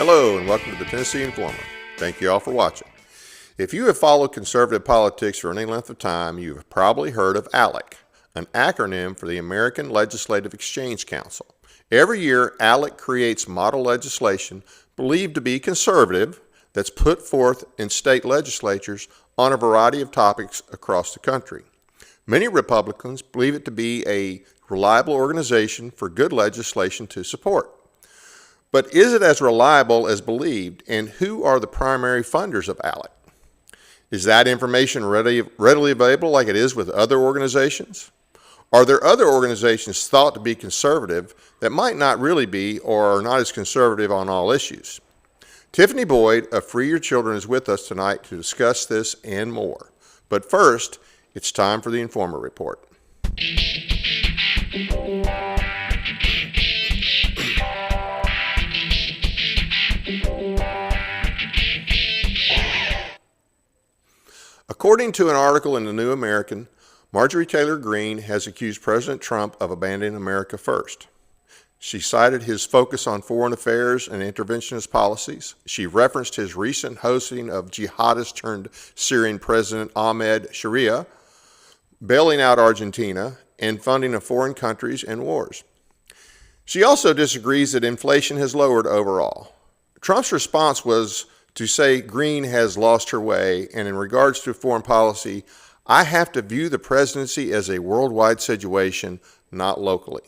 Hello and welcome to the Tennessee Informer. Thank you all for watching. If you have followed conservative politics for any length of time, you have probably heard of ALEC, an acronym for the American Legislative Exchange Council. Every year, ALEC creates model legislation believed to be conservative that's put forth in state legislatures on a variety of topics across the country. Many Republicans believe it to be a reliable organization for good legislation to support. But is it as reliable as believed, and who are the primary funders of ALEC? Is that information readily available like it is with other organizations? Are there other organizations thought to be conservative that might not really be or are not as conservative on all issues? Tiffany Boyd of Free Your Children is with us tonight to discuss this and more. But first, it's time for the Informer Report. According to an article in the New American, Marjorie Taylor Greene has accused President Trump of abandoning America first. She cited his focus on foreign affairs and interventionist policies. She referenced his recent hosting of jihadist-turned-Syrian President Ahmed Sharia, bailing out Argentina, and funding of foreign countries and wars. She also disagrees that inflation has lowered overall. Trump's response was to say Greene has lost her way, and in regards to foreign policy, I have to view the presidency as a worldwide situation, not locally.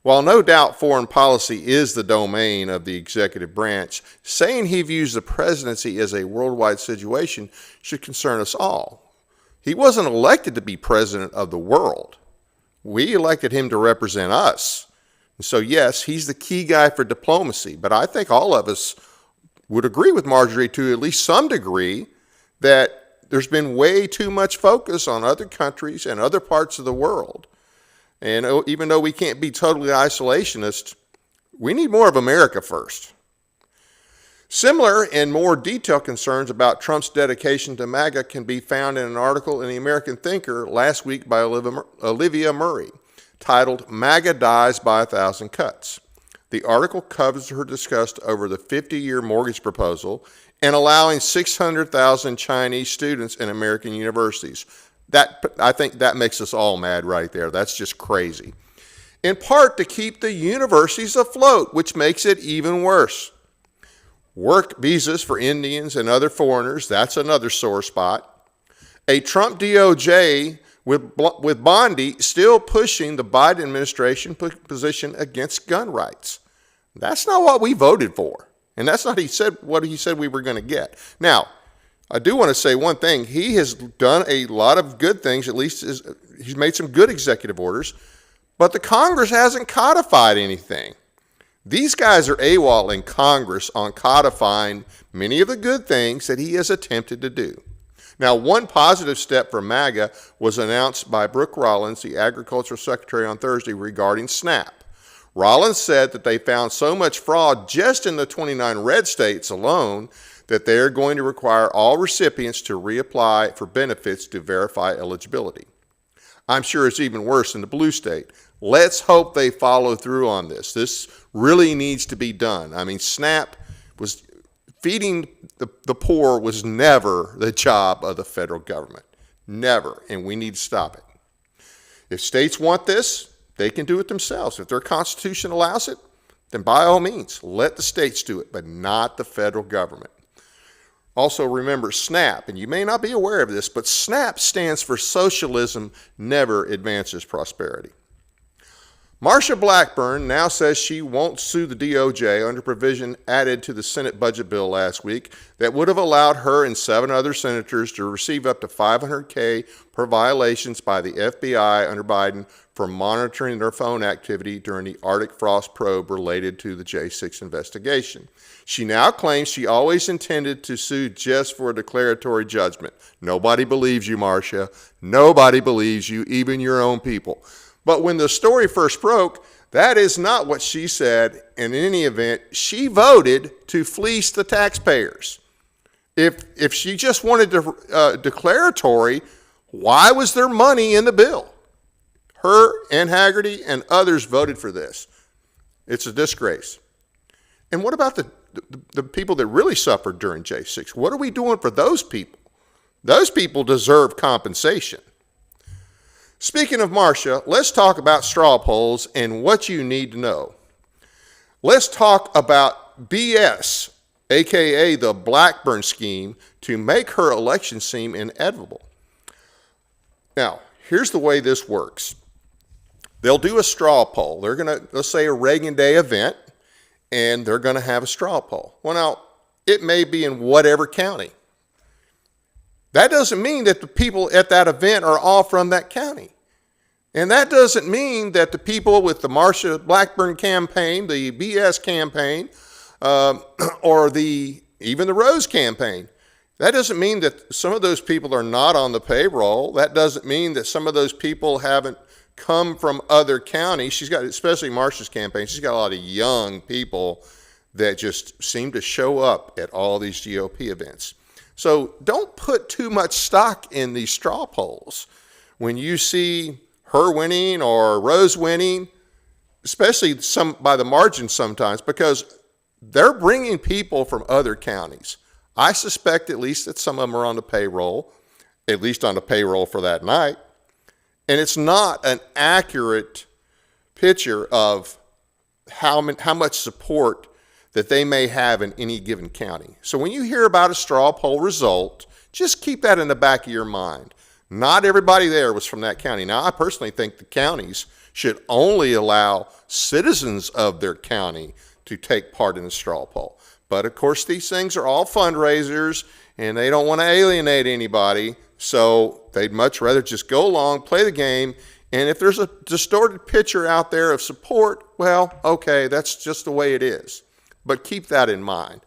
While no doubt foreign policy is the domain of the executive branch, saying he views the presidency as a worldwide situation should concern us all. He wasn't elected to be president of the world. We elected him to represent us. And so yes, he's the key guy for diplomacy, but I think all of us would agree with Marjorie to at least some degree that there's been way too much focus on other countries and other parts of the world. And even though we can't be totally isolationist, we need more of America first. Similar and more detailed concerns about Trump's dedication to MAGA can be found in an article in the American Thinker last week by Olivia Murray, titled MAGA Dies by 1,000 Cuts. The article covers her disgust over the 50-year mortgage proposal and allowing 600,000 Chinese students in American universities. I think that makes us all mad right there. That's just crazy. In part to keep the universities afloat, which makes it even worse. Work visas for Indians and other foreigners, that's another sore spot. A Trump DOJ with Bondi still pushing the Biden administration position against gun rights. That's not what we voted for. And that's not what he said we were going to get. Now, I do want to say one thing. He has done a lot of good things, at least he's made some good executive orders, but the Congress hasn't codified anything. These guys are AWOL in Congress on codifying many of the good things that he has attempted to do. Now, one positive step for MAGA was announced by Brooke Rollins, the Agricultural Secretary, on Thursday regarding SNAP. Rollins said that they found so much fraud just in the 29 red states alone that they are going to require all recipients to reapply for benefits to verify eligibility. I'm sure it's even worse in the blue state. Let's hope they follow through on this. This really needs to be done. I mean, SNAP was feeding the poor was never the job of the federal government. Never. And we need to stop it. If states want this, they can do it themselves. If their Constitution allows it, then by all means, let the states do it, but not the federal government. Also remember SNAP, and you may not be aware of this, but SNAP stands for Socialism Never Advances Prosperity. Marsha Blackburn now says she won't sue the DOJ under provision added to the Senate budget bill last week that would have allowed her and 7 other senators to receive up to $500K per violations by the FBI under Biden for monitoring their phone activity during the Arctic frost probe related to the J6 investigation. She now claims she always intended to sue just for a declaratory judgment. Nobody believes you, Marsha. Nobody believes you, even your own people. But when the story first broke, that is not what she said. And in any event, she voted to fleece the taxpayers. If she just wanted to declaratory, why was there money in the bill? Her and Haggerty and others voted for this. It's a disgrace. And what about the the people that really suffered during J6? What are we doing for those people? Those people deserve compensation. Speaking of Marcia, let's talk about straw polls and what you need to know. Let's talk about BS, aka the Blackburn scheme, to make her election seem inevitable. Now, here's the way this works. They'll do a straw poll. They're going to, let's say, a Reagan Day event, and they're going to have a straw poll. Well, now, it may be in whatever county. That doesn't mean that the people at that event are all from that county. And that doesn't mean that the people with the Marcia Blackburn campaign, the BS campaign, or even the Rose campaign, that doesn't mean that some of those people are not on the payroll. That doesn't mean that some of those people haven't come from other counties. She's got, especially Marcia's campaign, she's got a lot of young people that just seem to show up at all these GOP events. So don't put too much stock in these straw polls. When you see her winning or Rose winning, especially some by the margin sometimes, because they're bringing people from other counties. I suspect at least that some of them are on the payroll, at least on the payroll for that night. And it's not an accurate picture of how much support that they may have in any given county. So when you hear about a straw poll result, just keep that in the back of your mind. Not everybody there was from that county. Now, I personally think the counties should only allow citizens of their county to take part in a straw poll. But of course, these things are all fundraisers, and they don't want to alienate anybody. So they'd much rather just go along, play the game, and if there's a distorted picture out there of support, well, okay, that's just the way it is. But keep that in mind.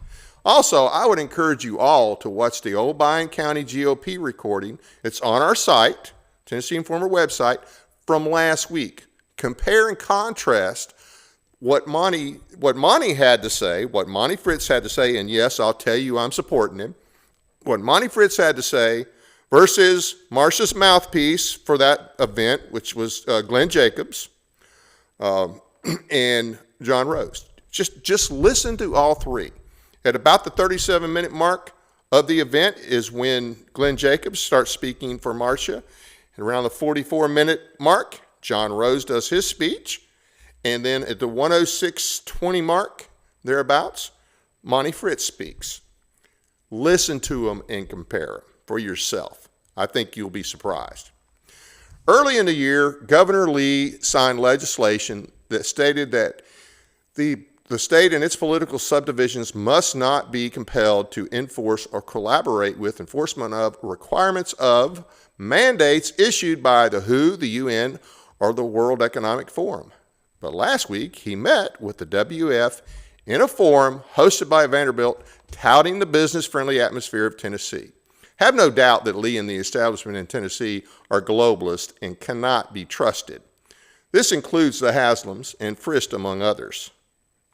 Also, I would encourage you all to watch the old Bryan County GOP recording. It's on our site, Tennessee Informer website, from last week. Compare and contrast what Monty had to say, what Monty Fritz had to say, and yes, I'll tell you I'm supporting him, what Monty Fritz had to say versus Marcia's mouthpiece for that event, which was Glenn Jacobs and John Rose. Just listen to all three. At about the 37-minute mark of the event is when Glenn Jacobs starts speaking for Marcia. And around the 44-minute mark, John Rose does his speech. And then at the 106:20 mark, thereabouts, Monty Fritz speaks. Listen to them and compare them for yourself. I think you'll be surprised. Early in the year, Governor Lee signed legislation that stated that the state and its political subdivisions must not be compelled to enforce or collaborate with enforcement of requirements of mandates issued by the WHO, the UN, or the World Economic Forum. But last week, he met with the WF in a forum hosted by Vanderbilt, touting the business-friendly atmosphere of Tennessee. Have no doubt that Lee and the establishment in Tennessee are globalist and cannot be trusted. This includes the Haslams and Frist, among others.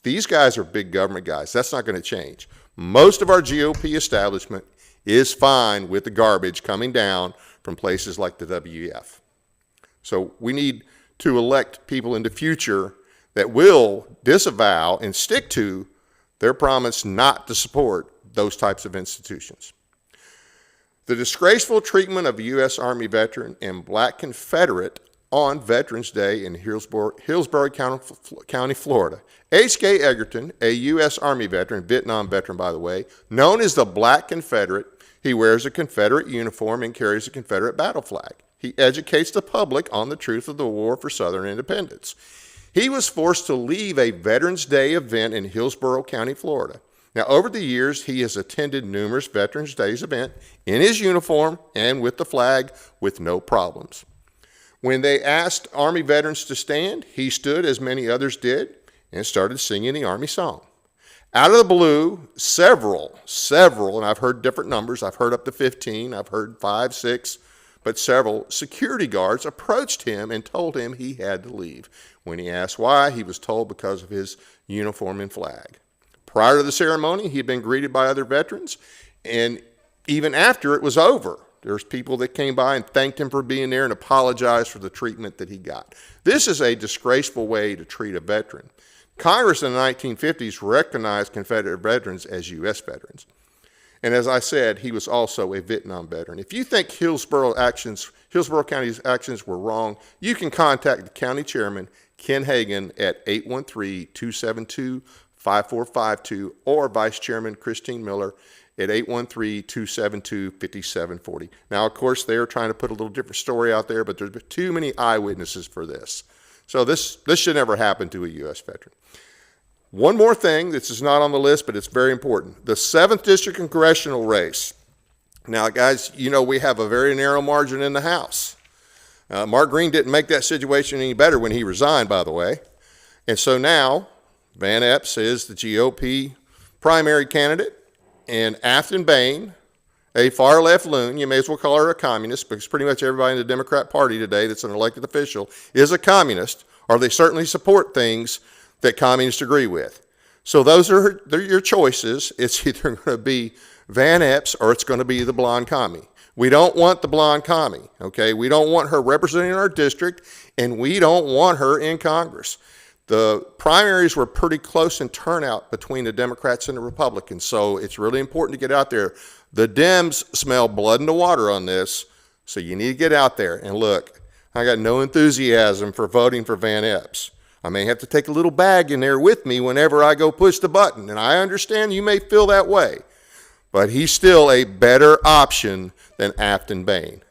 These guys are big government guys. That's not going to change. Most of our GOP establishment is fine with the garbage coming down from places like the WEF. So we need to elect people in the future that will disavow and stick to their promise not to support those types of institutions. The disgraceful treatment of a U.S. Army veteran and black Confederate on Veterans Day in Hillsborough County, Florida. H.K. Egerton, a U.S. Army veteran, Vietnam veteran, by the way, known as the Black Confederate, he wears a Confederate uniform and carries a Confederate battle flag. He educates the public on the truth of the war for Southern independence. He was forced to leave a Veterans Day event in Hillsborough County, Florida. Now, over the years, he has attended numerous Veterans Days events in his uniform and with the flag with no problems. When they asked Army veterans to stand, he stood, as many others did, and started singing the Army song. Out of the blue, several, and I've heard different numbers. I've heard up to 15, I've heard 5, 6, but several security guards approached him and told him he had to leave. When he asked why, he was told because of his uniform and flag. Prior to the ceremony, he had been greeted by other veterans, and even after it was over, there's people that came by and thanked him for being there and apologized for the treatment that he got. This is a disgraceful way to treat a veteran. Congress in the 1950s recognized Confederate veterans as U.S. veterans. And as I said, he was also a Vietnam veteran. If you think Hillsborough County's actions were wrong, you can contact the county chairman, Ken Hagan, at 813-272-5452, or Vice Chairman Christine Miller at 813-272-5740. Now, of course, they're trying to put a little different story out there, but there's been too many eyewitnesses for this. So this should never happen to a U.S. veteran. One more thing, this is not on the list, but it's very important. The 7th District Congressional race. Now, guys, you know we have a very narrow margin in the House. Mark Green didn't make that situation any better when he resigned, by the way. And so now, Van Epps is the GOP primary candidate, and Afton Bain, a far-left loon, you may as well call her a communist, because pretty much everybody in the Democrat Party today that's an elected official is a communist, or they certainly support things that communists agree with. So they're your choices. It's either going to be Van Epps or it's going to be the blonde commie. We don't want the blonde commie, okay? We don't want her representing our district, and we don't want her in Congress. The primaries were pretty close in turnout between the Democrats and the Republicans, so it's really important to get out there. The Dems smell blood in the water on this, so you need to get out there. And look, I got no enthusiasm for voting for Van Epps. I may have to take a little bag in there with me whenever I go push the button, and I understand you may feel that way, but he's still a better option than Afton Bain.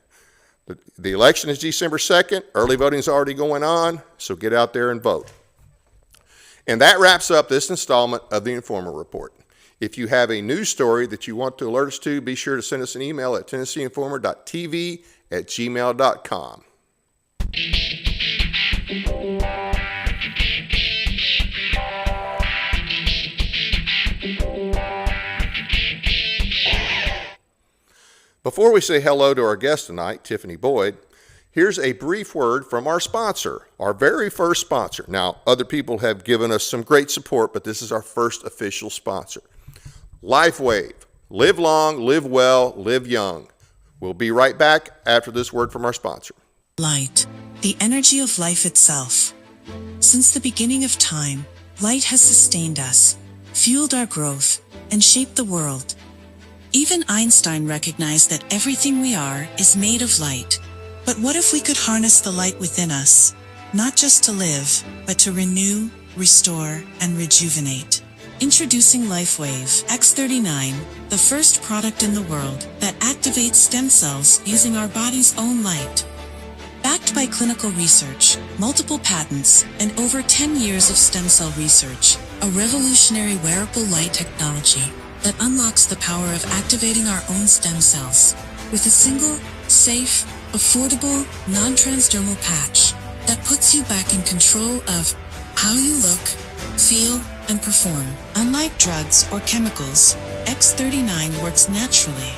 The election is December 2nd. Early voting is already going on, so get out there and vote. And that wraps up this installment of the Informer Report. If you have a news story that you want to alert us to, be sure to send us an email at tennesseeinformer.tv@gmail.com. Before we say hello to our guest tonight, Tiffany Boyd, here's a brief word from our sponsor, our very first sponsor. Now, other people have given us some great support, but this is our first official sponsor. LifeWave. Live long, live well, live young. We'll be right back after this word from our sponsor. Light, the energy of life itself. Since the beginning of time, light has sustained us, fueled our growth, and shaped the world. Even Einstein recognized that everything we are is made of light. But what if we could harness the light within us, not just to live, but to renew, restore, and rejuvenate? Introducing LifeWave X39, the first product in the world that activates stem cells using our body's own light. Backed by clinical research, multiple patents, and over 10 years of stem cell research, a revolutionary wearable light technology that unlocks the power of activating our own stem cells with a single, safe, affordable, non-transdermal patch that puts you back in control of how you look, feel, and perform. Unlike drugs or chemicals, X39 works naturally,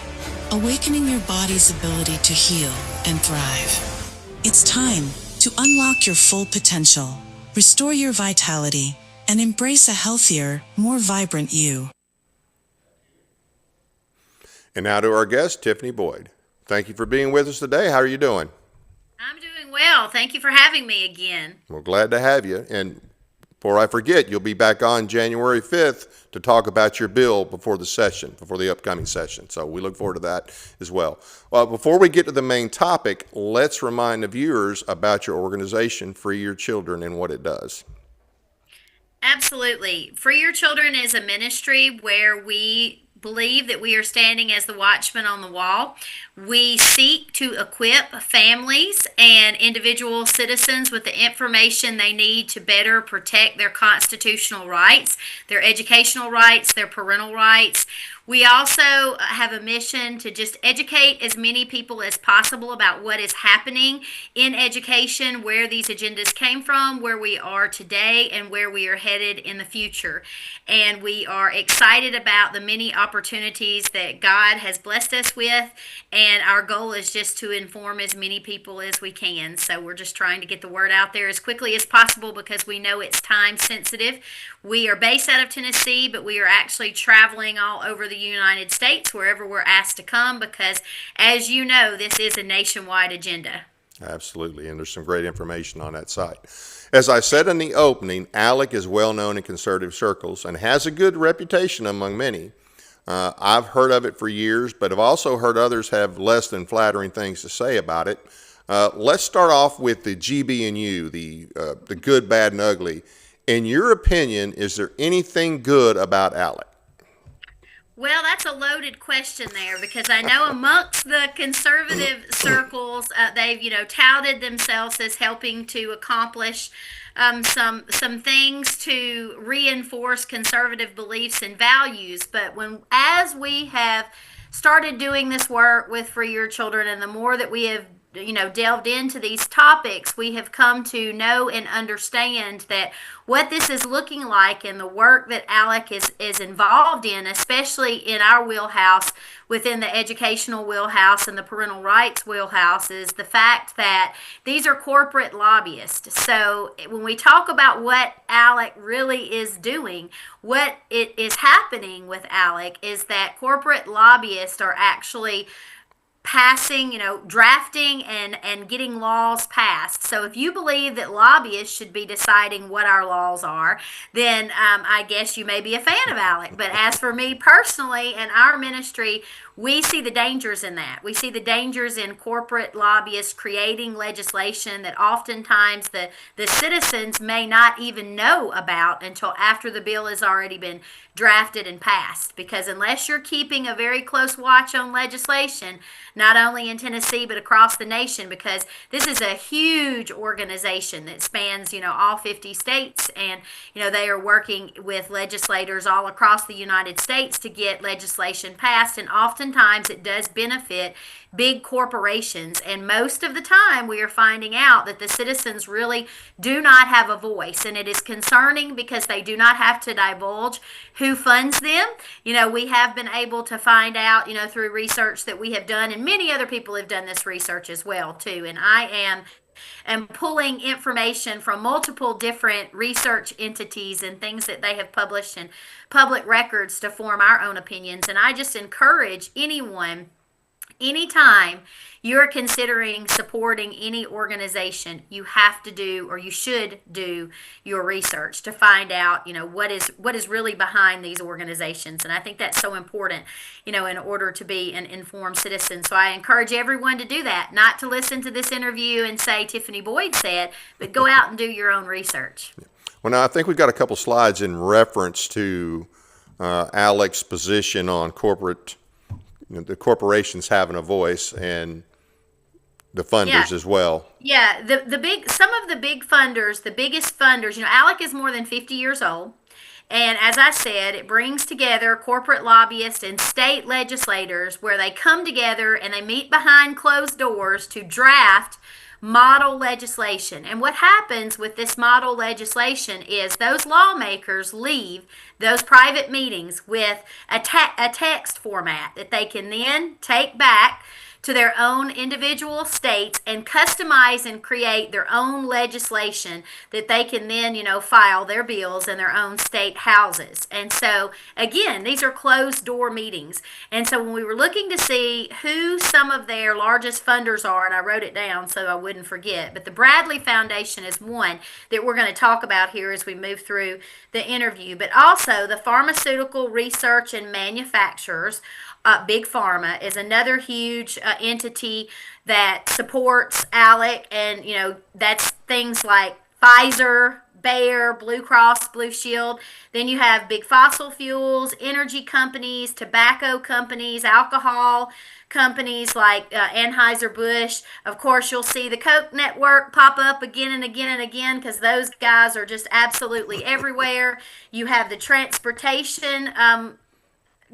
awakening your body's ability to heal and thrive. It's time to unlock your full potential, restore your vitality, and embrace a healthier, more vibrant you. And now to our guest, Tiffany Boyd. Thank you for being with us today. How are you doing? I'm doing well. Thank you for having me again. We're glad to have you. And before I forget, you'll be back on January 5th to talk about your bill before the upcoming session. So we look forward to that as well. Well, before we get to the main topic, let's remind the viewers about your organization, Free Your Children, and what it does. Absolutely. Free Your Children is a ministry where we believe that we are standing as the watchman on the wall. We seek to equip families and individual citizens with the information they need to better protect their constitutional rights, their educational rights, their parental rights. We also have a mission to just educate as many people as possible about what is happening in education, where these agendas came from, where we are today, and where we are headed in the future. And we are excited about the many opportunities that God has blessed us with, and our goal is just to inform as many people as we can. So we're just trying to get the word out there as quickly as possible because we know it's time sensitive. We are based out of Tennessee, but we are actually traveling all over the United States wherever we're asked to come because, as you know, this is a nationwide agenda. Absolutely, and there's some great information on that site. As I said in the opening, ALEC is well known in conservative circles and has a good reputation among many. I've heard of it for years, but have also heard others have less than flattering things to say about it. Let's start off with the GB&U, the good, bad, and ugly. In your opinion, is there anything good about ALEC? Well, that's a loaded question there because I know amongst the conservative circles, they've touted themselves as helping to accomplish some things to reinforce conservative beliefs and values. But as we have started doing this work with Free Your Children, and the more that we have delved into these topics, we have come to know and understand that what this is looking like and the work that ALEC is involved in, especially in our wheelhouse, within the educational wheelhouse and the parental rights wheelhouse, is the fact that these are corporate lobbyists. So when we talk about what ALEC really is doing, what it is happening with ALEC is that corporate lobbyists are actually passing, drafting and getting laws passed. So if you believe that lobbyists should be deciding what our laws are, then I guess you may be a fan of ALEC. But as for me personally and our ministry, we see the dangers in that. We see the dangers in corporate lobbyists creating legislation that oftentimes the citizens may not even know about until after the bill has already been drafted and passed. Because unless you're keeping a very close watch on legislation, not only in Tennessee but across the nation, because this is a huge organization that spans all 50 states, and they are working with legislators all across the United States to get legislation passed, and oftentimes it does benefit big corporations. And most of the time we are finding out that the citizens really do not have a voice, and it is concerning because they do not have to divulge who funds them. We have been able to find out through research that we have done, and many other people have done this research as well too, and I am pulling information from multiple different research entities and things that they have published in public records to form our own opinions. And I just encourage anyone, anytime you're considering supporting any organization, you have to do, or you should do, your research to find out what is really behind these organizations. And I think that's so important in order to be an informed citizen. So I encourage everyone to do that, not to listen to this interview and say Tiffany Boyd said, but go out and do your own research. Well, now I think we've got a couple slides in reference to ALEC's position on the corporations having a voice and the funders as well. Yeah, some of the big funders, the biggest funders, ALEC is more than 50 years old. And as I said, it brings together corporate lobbyists and state legislators where they come together and they meet behind closed doors to draft model legislation. And what happens with this model legislation is those lawmakers leave those private meetings with a text format that they can then take back to their own individual states and customize and create their own legislation that they can then, file their bills in their own state houses. And so, again, these are closed door meetings. And so when we were looking to see who some of their largest funders are, and I wrote it down so I wouldn't forget, but the Bradley Foundation is one that we're going to talk about here as we move through the interview, but also the pharmaceutical research and manufacturers. Big Pharma is another huge entity that supports ALEC, and that's things like Pfizer, Bayer, Blue Cross Blue Shield. Then you have big fossil fuels, energy companies, tobacco companies, alcohol companies like Anheuser-Busch. Of course, you'll see the Coke network pop up again and again and again because those guys are just absolutely everywhere. You have the transportation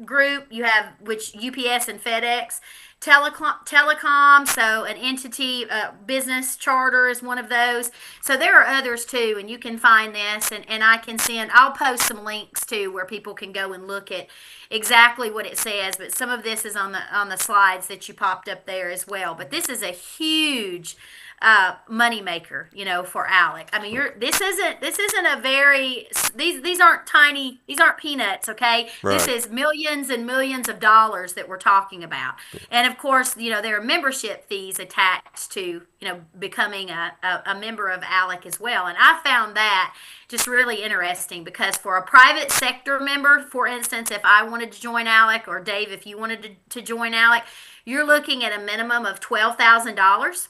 group, you have which UPS and FedEx, telecom, so an entity, business charter is one of those. So there are others too, and you can find this, and I'll post some links too where people can go and look at exactly what it says, but some of this is on the slides that you popped up there as well. But this is a huge moneymaker, for ALEC. I mean, this isn't a very these aren't tiny, these aren't peanuts, okay? This Right. is millions and millions of dollars that we're talking about, and of course, there are membership fees attached to becoming a member of ALEC as well. And I found that just really interesting because for a private sector member, for instance, if I wanted to join ALEC, or Dave, if you wanted to join ALEC, you're looking at a minimum of $12,000,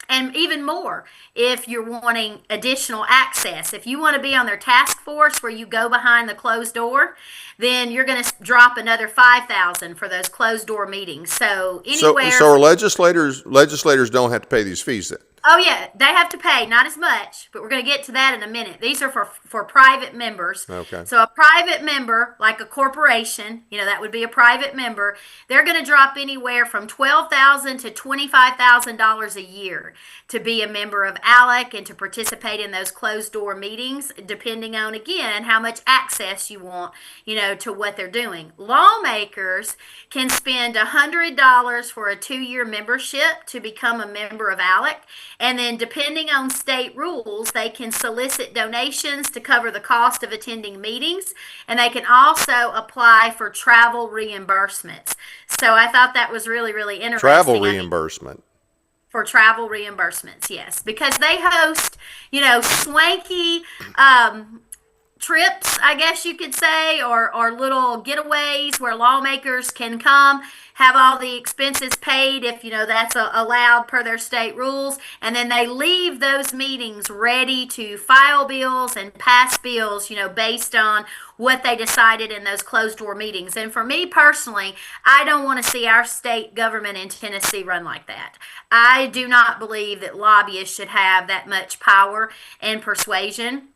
and even more if you're wanting additional access. If you want to be on their task force where you go behind the closed door, then you're going to drop another 5,000 for those closed door meetings. So anywhere. So our legislators don't have to pay these fees then? Oh yeah, they have to pay, not as much, but we're going to get to that in a minute. These are for private members. Okay. So a private member, like a corporation, that would be a private member, they're going to drop anywhere from $12,000 to $25,000 a year to be a member of ALEC and to participate in those closed door meetings, depending on, again, how much access you want, to what they're doing. Lawmakers can spend $100 for a 2-year membership to become a member of ALEC. And then depending on state rules, they can solicit donations to cover the cost of attending meetings. And they can also apply for travel reimbursements. So I thought that was really, really interesting. Travel reimbursement. For travel reimbursements, yes. Because they host, swanky trips, I guess you could say, or little getaways where lawmakers can come, have all the expenses paid if that's allowed per their state rules, and then they leave those meetings ready to file bills and pass bills based on what they decided in those closed door meetings. And for me personally, I don't want to see our state government in Tennessee run like that. I do not believe that lobbyists should have that much power and persuasion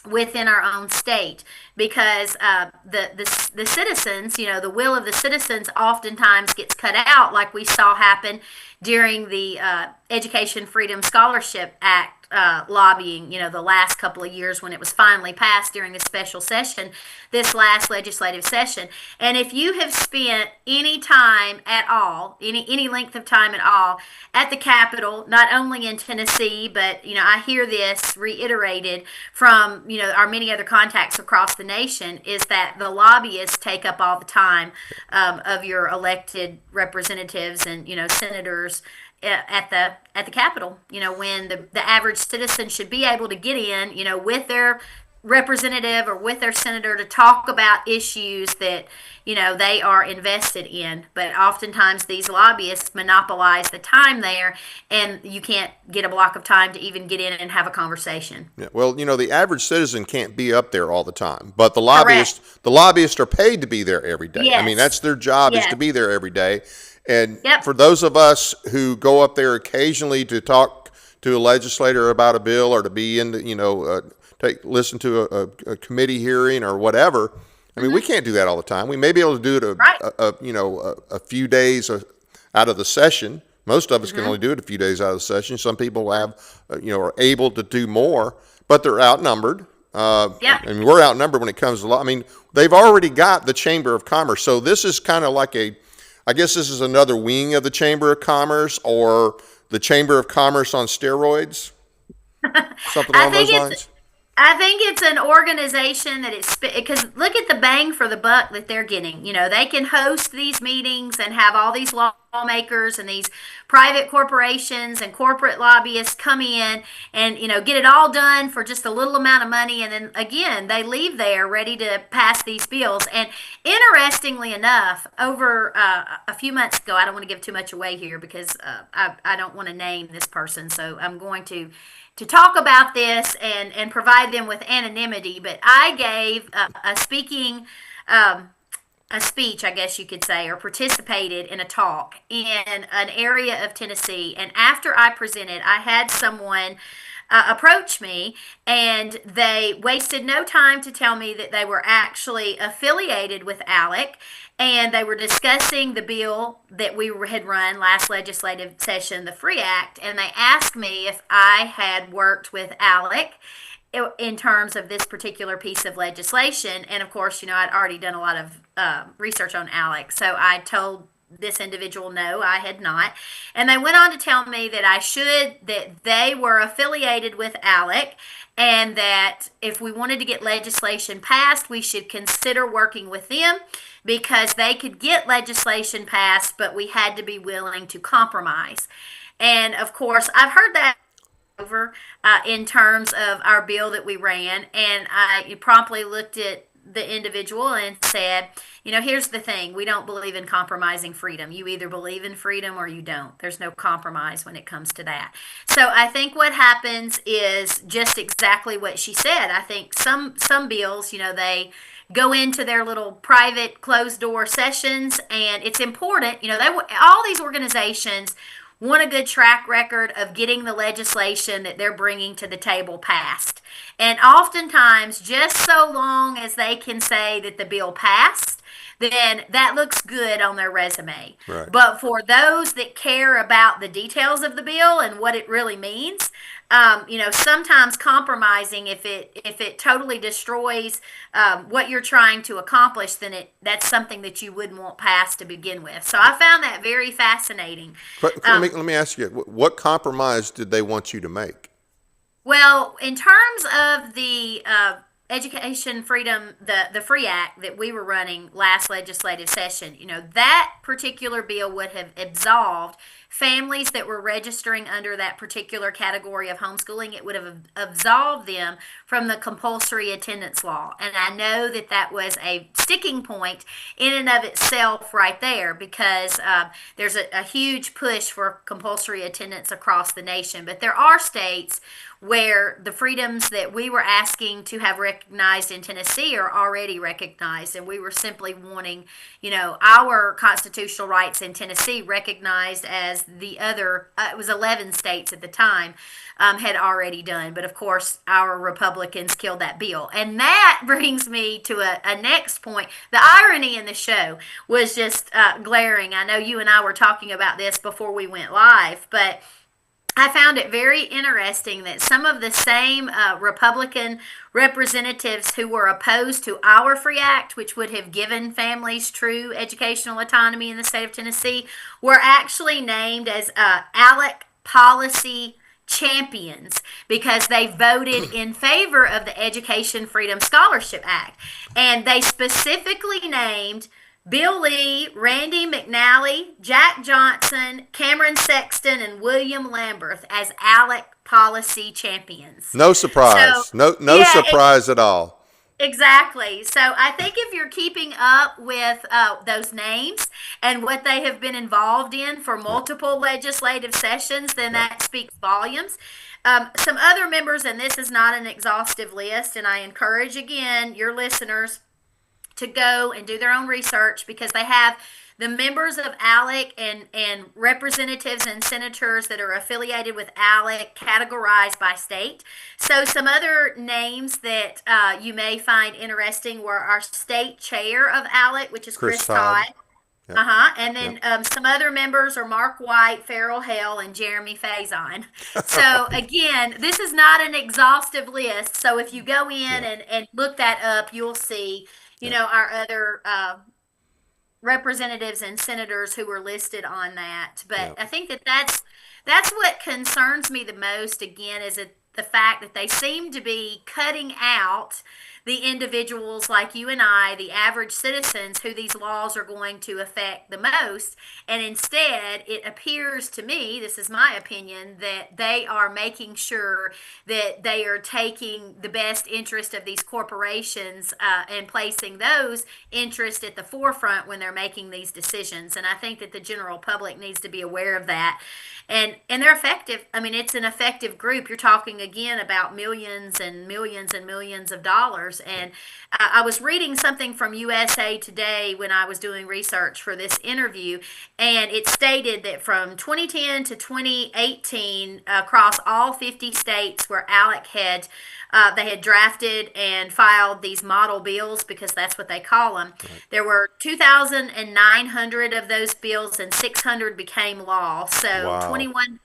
within our own state, because the citizens, the will of the citizens oftentimes gets cut out, like we saw happen during the Education Freedom Scholarship Act lobbying, the last couple of years when it was finally passed during a special session, this last legislative session. And if you have spent any time at all, any length of time at all at the Capitol, not only in Tennessee, but, I hear this reiterated from, our many other contacts across the nation, is that the lobbyists take up all the time of your elected representatives and, senators at the Capitol, when the average citizen should be able to get in, with their representative or with their senator to talk about issues that, they are invested in. But oftentimes these lobbyists monopolize the time there, and you can't get a block of time to even get in and have a conversation. Yeah, well, the average citizen can't be up there all the time, but the lobbyists are paid to be there every day. Yes. I mean, that's their job, Yes. is to be there every day. And Yep. for those of us who go up there occasionally to talk to a legislator about a bill, or to be in the, listen to a committee hearing or whatever, I mean, we can't do that all the time. We may be able to do it Right. a few days out of the session. Most of us can only do it a few days out of the session. Some people have, are able to do more, but they're outnumbered. Yeah. I mean, we're outnumbered when it comes to law. I mean, they've already got the Chamber of Commerce. So this is kind of like I guess this is another wing of the Chamber of Commerce, or the Chamber of Commerce on steroids. Something along those lines. I think it's an organization that because look at the bang for the buck that they're getting. They can host these meetings and have all these lawmakers and these private corporations and corporate lobbyists come in and, get it all done for just a little amount of money. And then again, they leave there ready to pass these bills. And interestingly enough, over a few months ago, I don't want to give too much away here because I don't want to name this person. So I'm going to talk about this and provide them with anonymity, but I gave a speech, I guess you could say, or participated in a talk in an area of Tennessee. And after I presented, I had someone approach me, and they wasted no time to tell me that they were actually affiliated with ALEC, and they were discussing the bill that we had run last legislative session, the FREE Act, and they asked me if I had worked with ALEC in terms of this particular piece of legislation. And of course, I'd already done a lot of research on ALEC, so I told this individual know I had not. And they went on to tell me that they were affiliated with ALEC, and that if we wanted to get legislation passed, we should consider working with them because they could get legislation passed, but we had to be willing to compromise. And of course, I've heard that over in terms of our bill that we ran, and I promptly looked at the individual and said, here's the thing. We don't believe in compromising freedom. You either believe in freedom or you don't. There's no compromise when it comes to that. So I think what happens is just exactly what she said. I think some bills, they go into their little private closed door sessions, and it's important, all these organizations want a good track record of getting the legislation that they're bringing to the table passed. And oftentimes, just so long as they can say that the bill passed, then that looks good on their resume. Right. But for those that care about the details of the bill and what it really means, sometimes compromising, if it totally destroys what you're trying to accomplish, then that's something that you wouldn't want passed to begin with. So I found that very fascinating. But let me ask you, what compromise did they want you to make? Well, in terms of the education freedom, the FREE Act that we were running last legislative session, that particular bill would have absolved families that were registering under that particular category of homeschooling. It would have absolved them from the compulsory attendance law. And I know that was a sticking point in and of itself right there, because there's a huge push for compulsory attendance across the nation. But there are states where the freedoms that we were asking to have recognized in Tennessee are already recognized, and we were simply wanting, our constitutional rights in Tennessee recognized as the other, it was 11 states at the time, had already done. But of course, our Republicans killed that bill. And that brings me to a next point. The irony in the show was just glaring. I know you and I were talking about this before we went live, but I found it very interesting that some of the same Republican representatives who were opposed to our FREE Act, which would have given families true educational autonomy in the state of Tennessee, were actually named as ALEC policy champions because they voted in favor of the Education Freedom Scholarship Act. And they specifically named Bill Lee, Randy McNally, Jack Johnson, Cameron Sexton, and William Lamberth as ALEC policy champions. No surprise. So, no surprise at all. Exactly. So I think if you're keeping up with those names and what they have been involved in for multiple legislative sessions, then that speaks volumes. Some other members, and this is not an exhaustive list, and I encourage, again, your listeners to go and do their own research, because they have the members of ALEC and representatives and senators that are affiliated with ALEC categorized by state. So some other names that you may find interesting were our state chair of ALEC, which is Chris Todd. Yep. And then some other members are Mark White, Farrell Hale, and Jeremy Faison. So again, this is not an exhaustive list. So if you go in and look that up, you'll see our other representatives and senators who were listed on that. But I think that's what concerns me the most, again, is the fact that they seem to be cutting out the individuals like you and I, the average citizens, who these laws are going to affect the most. And instead, it appears to me, this is my opinion, that they are making sure that they are taking the best interest of these corporations and placing those interests at the forefront when they're making these decisions. And I think that the general public needs to be aware of that. And they're effective. I mean, it's an effective group. You're talking, again, about millions and millions and millions of dollars. And I was reading something from USA Today when I was doing research for this interview, and it stated that from 2010 to 2018, across all 50 states where ALEC had they had drafted and filed these model bills, because that's what they call them. Right. There were 2,900 of those bills, and 600 became law. So wow. 21%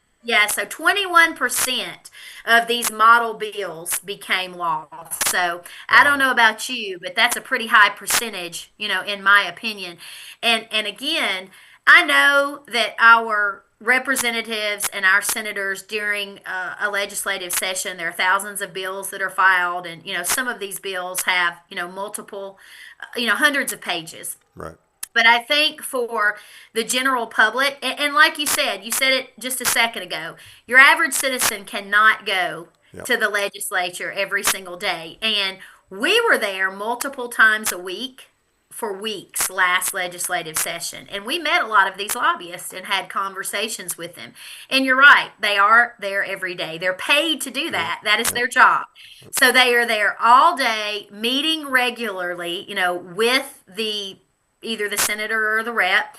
of these model bills became law. So I don't know about you, but that's a pretty high percentage, in my opinion. And again, I know that our representatives and our senators during a legislative session, there are thousands of bills that are filed, and some of these bills have multiple, hundreds of pages. Right. But I think for the general public, and like you said it just a second ago, your average citizen cannot go Yep. to the legislature every single day. And we were there multiple times a week for weeks last legislative session. And we met a lot of these lobbyists and had conversations with them. And you're right, they are there every day. They're paid to do that. That is their job. So they are there all day, meeting regularly, with the either the senator or the rep,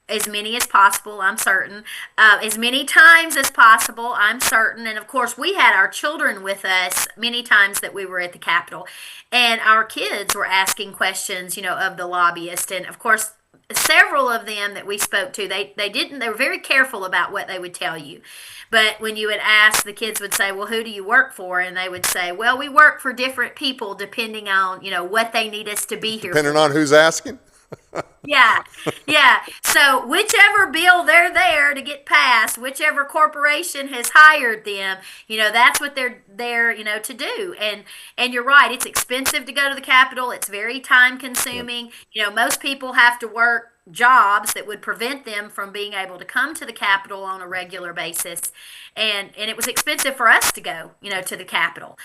as many as possible, I'm certain, as many times as possible, I'm certain. And of course, we had our children with us many times that we were at the Capitol, and our kids were asking questions, of the lobbyist. And of course, several of them that we spoke to, they were very careful about what they would tell you. But when you would ask, the kids would say, well, who do you work for? And they would say, well, we work for different people depending on, what they need us to be here for. Depending on who's asking. Yeah, yeah. So whichever bill they're there to get passed, whichever corporation has hired them, that's what they're there, to do. And you're right, it's expensive to go to the Capitol. It's very time consuming. Most people have to work jobs that would prevent them from being able to come to the Capitol on a regular basis. And it was expensive for us to go, to the Capitol.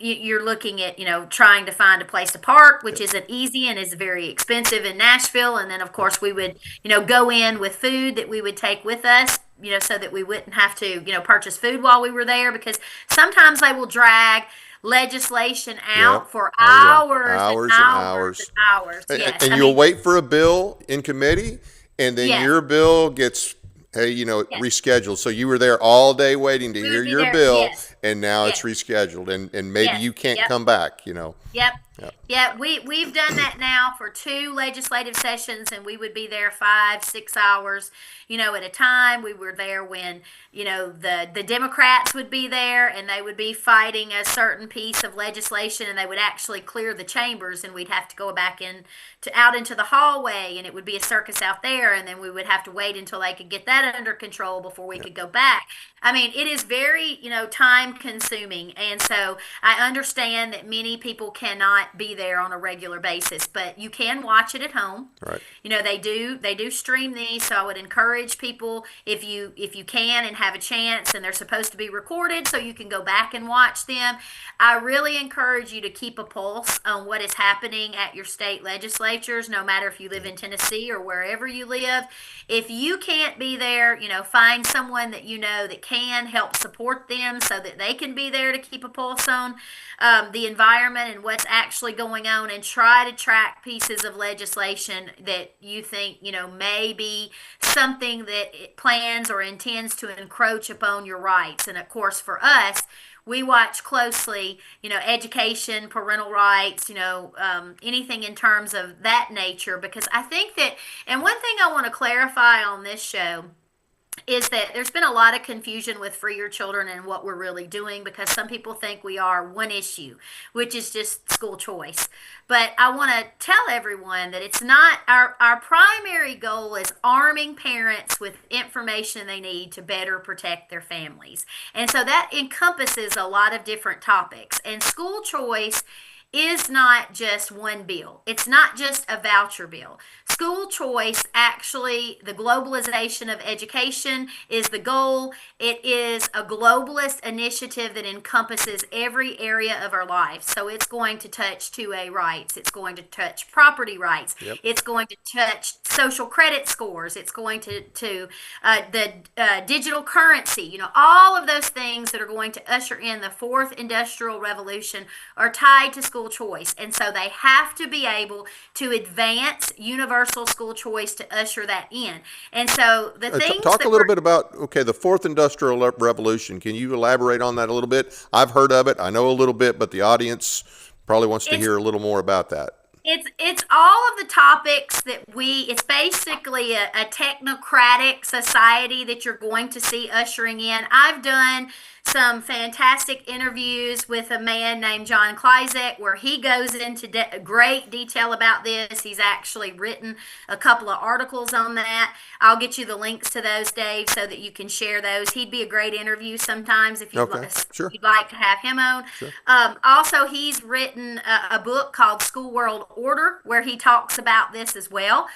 You're looking at, trying to find a place to park, which isn't easy and is very expensive in Nashville. And then, of course, we would, go in with food that we would take with us, so that we wouldn't have to, purchase food while we were there, because sometimes they will drag legislation out for hours and hours and hours. Yes. And you'll wait for a bill in committee, and then your bill gets rescheduled. So you were there all day waiting to hear your bill, and now it's rescheduled, and maybe you can't come back, Yep. Yeah, we've done that now for 2 legislative sessions, and we would be there 5-6 hours, at a time. We were there when, the Democrats would be there, and they would be fighting a certain piece of legislation, and they would actually clear the chambers, and we'd have to go back out into the hallway, and it would be a circus out there, and then we would have to wait until they could get that under control before we could go back. I mean, it is very, time consuming, and so I understand that many people cannot be there on a regular basis, but you can watch it at home. Right. They do stream these, so I would encourage people, if you can and have a chance, and they're supposed to be recorded so you can go back and watch them. I really encourage you to keep a pulse on what is happening at your state legislatures, no matter if you live in Tennessee or wherever you live. If you can't be there, find someone that that can help support them so that they can be there to keep a pulse on the environment and what's actually going on, and try to track pieces of legislation that you think, may be something that it plans or intends to encroach upon your rights. And of course, for us, we watch closely, education, parental rights, anything in terms of that nature, because I think that, and one thing I want to clarify on this show is that there's been a lot of confusion with Free Your Children and what we're really doing, because some people think we are one issue, which is just school choice. But I want to tell everyone that it's not. Our primary goal is arming parents with information they need to better protect their families. And so that encompasses a lot of different topics. And school choice is not just one bill. It's not just a voucher bill. School choice, actually, the globalization of education is the goal. It is a globalist initiative that encompasses every area of our life. So it's going to touch 2A rights. It's going to touch property rights. Yep. It's going to touch social credit scores. It's going to the digital currency. All of those things that are going to usher in the 4th industrial revolution are tied to school choice. And so they have to be able to advance universal school choice to usher that in. And so the things talk a little bit about, the 4th industrial revolution. Can you elaborate on that a little bit? I've heard of it. I know a little bit, but the audience probably wants to hear a little more about that. It's all of the topics that it's basically a technocratic society that you're going to see ushering in. I've done some fantastic interviews with a man named John Kleizek, where he goes into great detail about this. He's actually written a couple of articles on that. I'll get you the links to those, Dave, so that you can share those. He'd be a great interview sometimes if Okay, sure. you'd like to have him on. Sure. Also, he's written a book called School World Order, where he talks about this as well.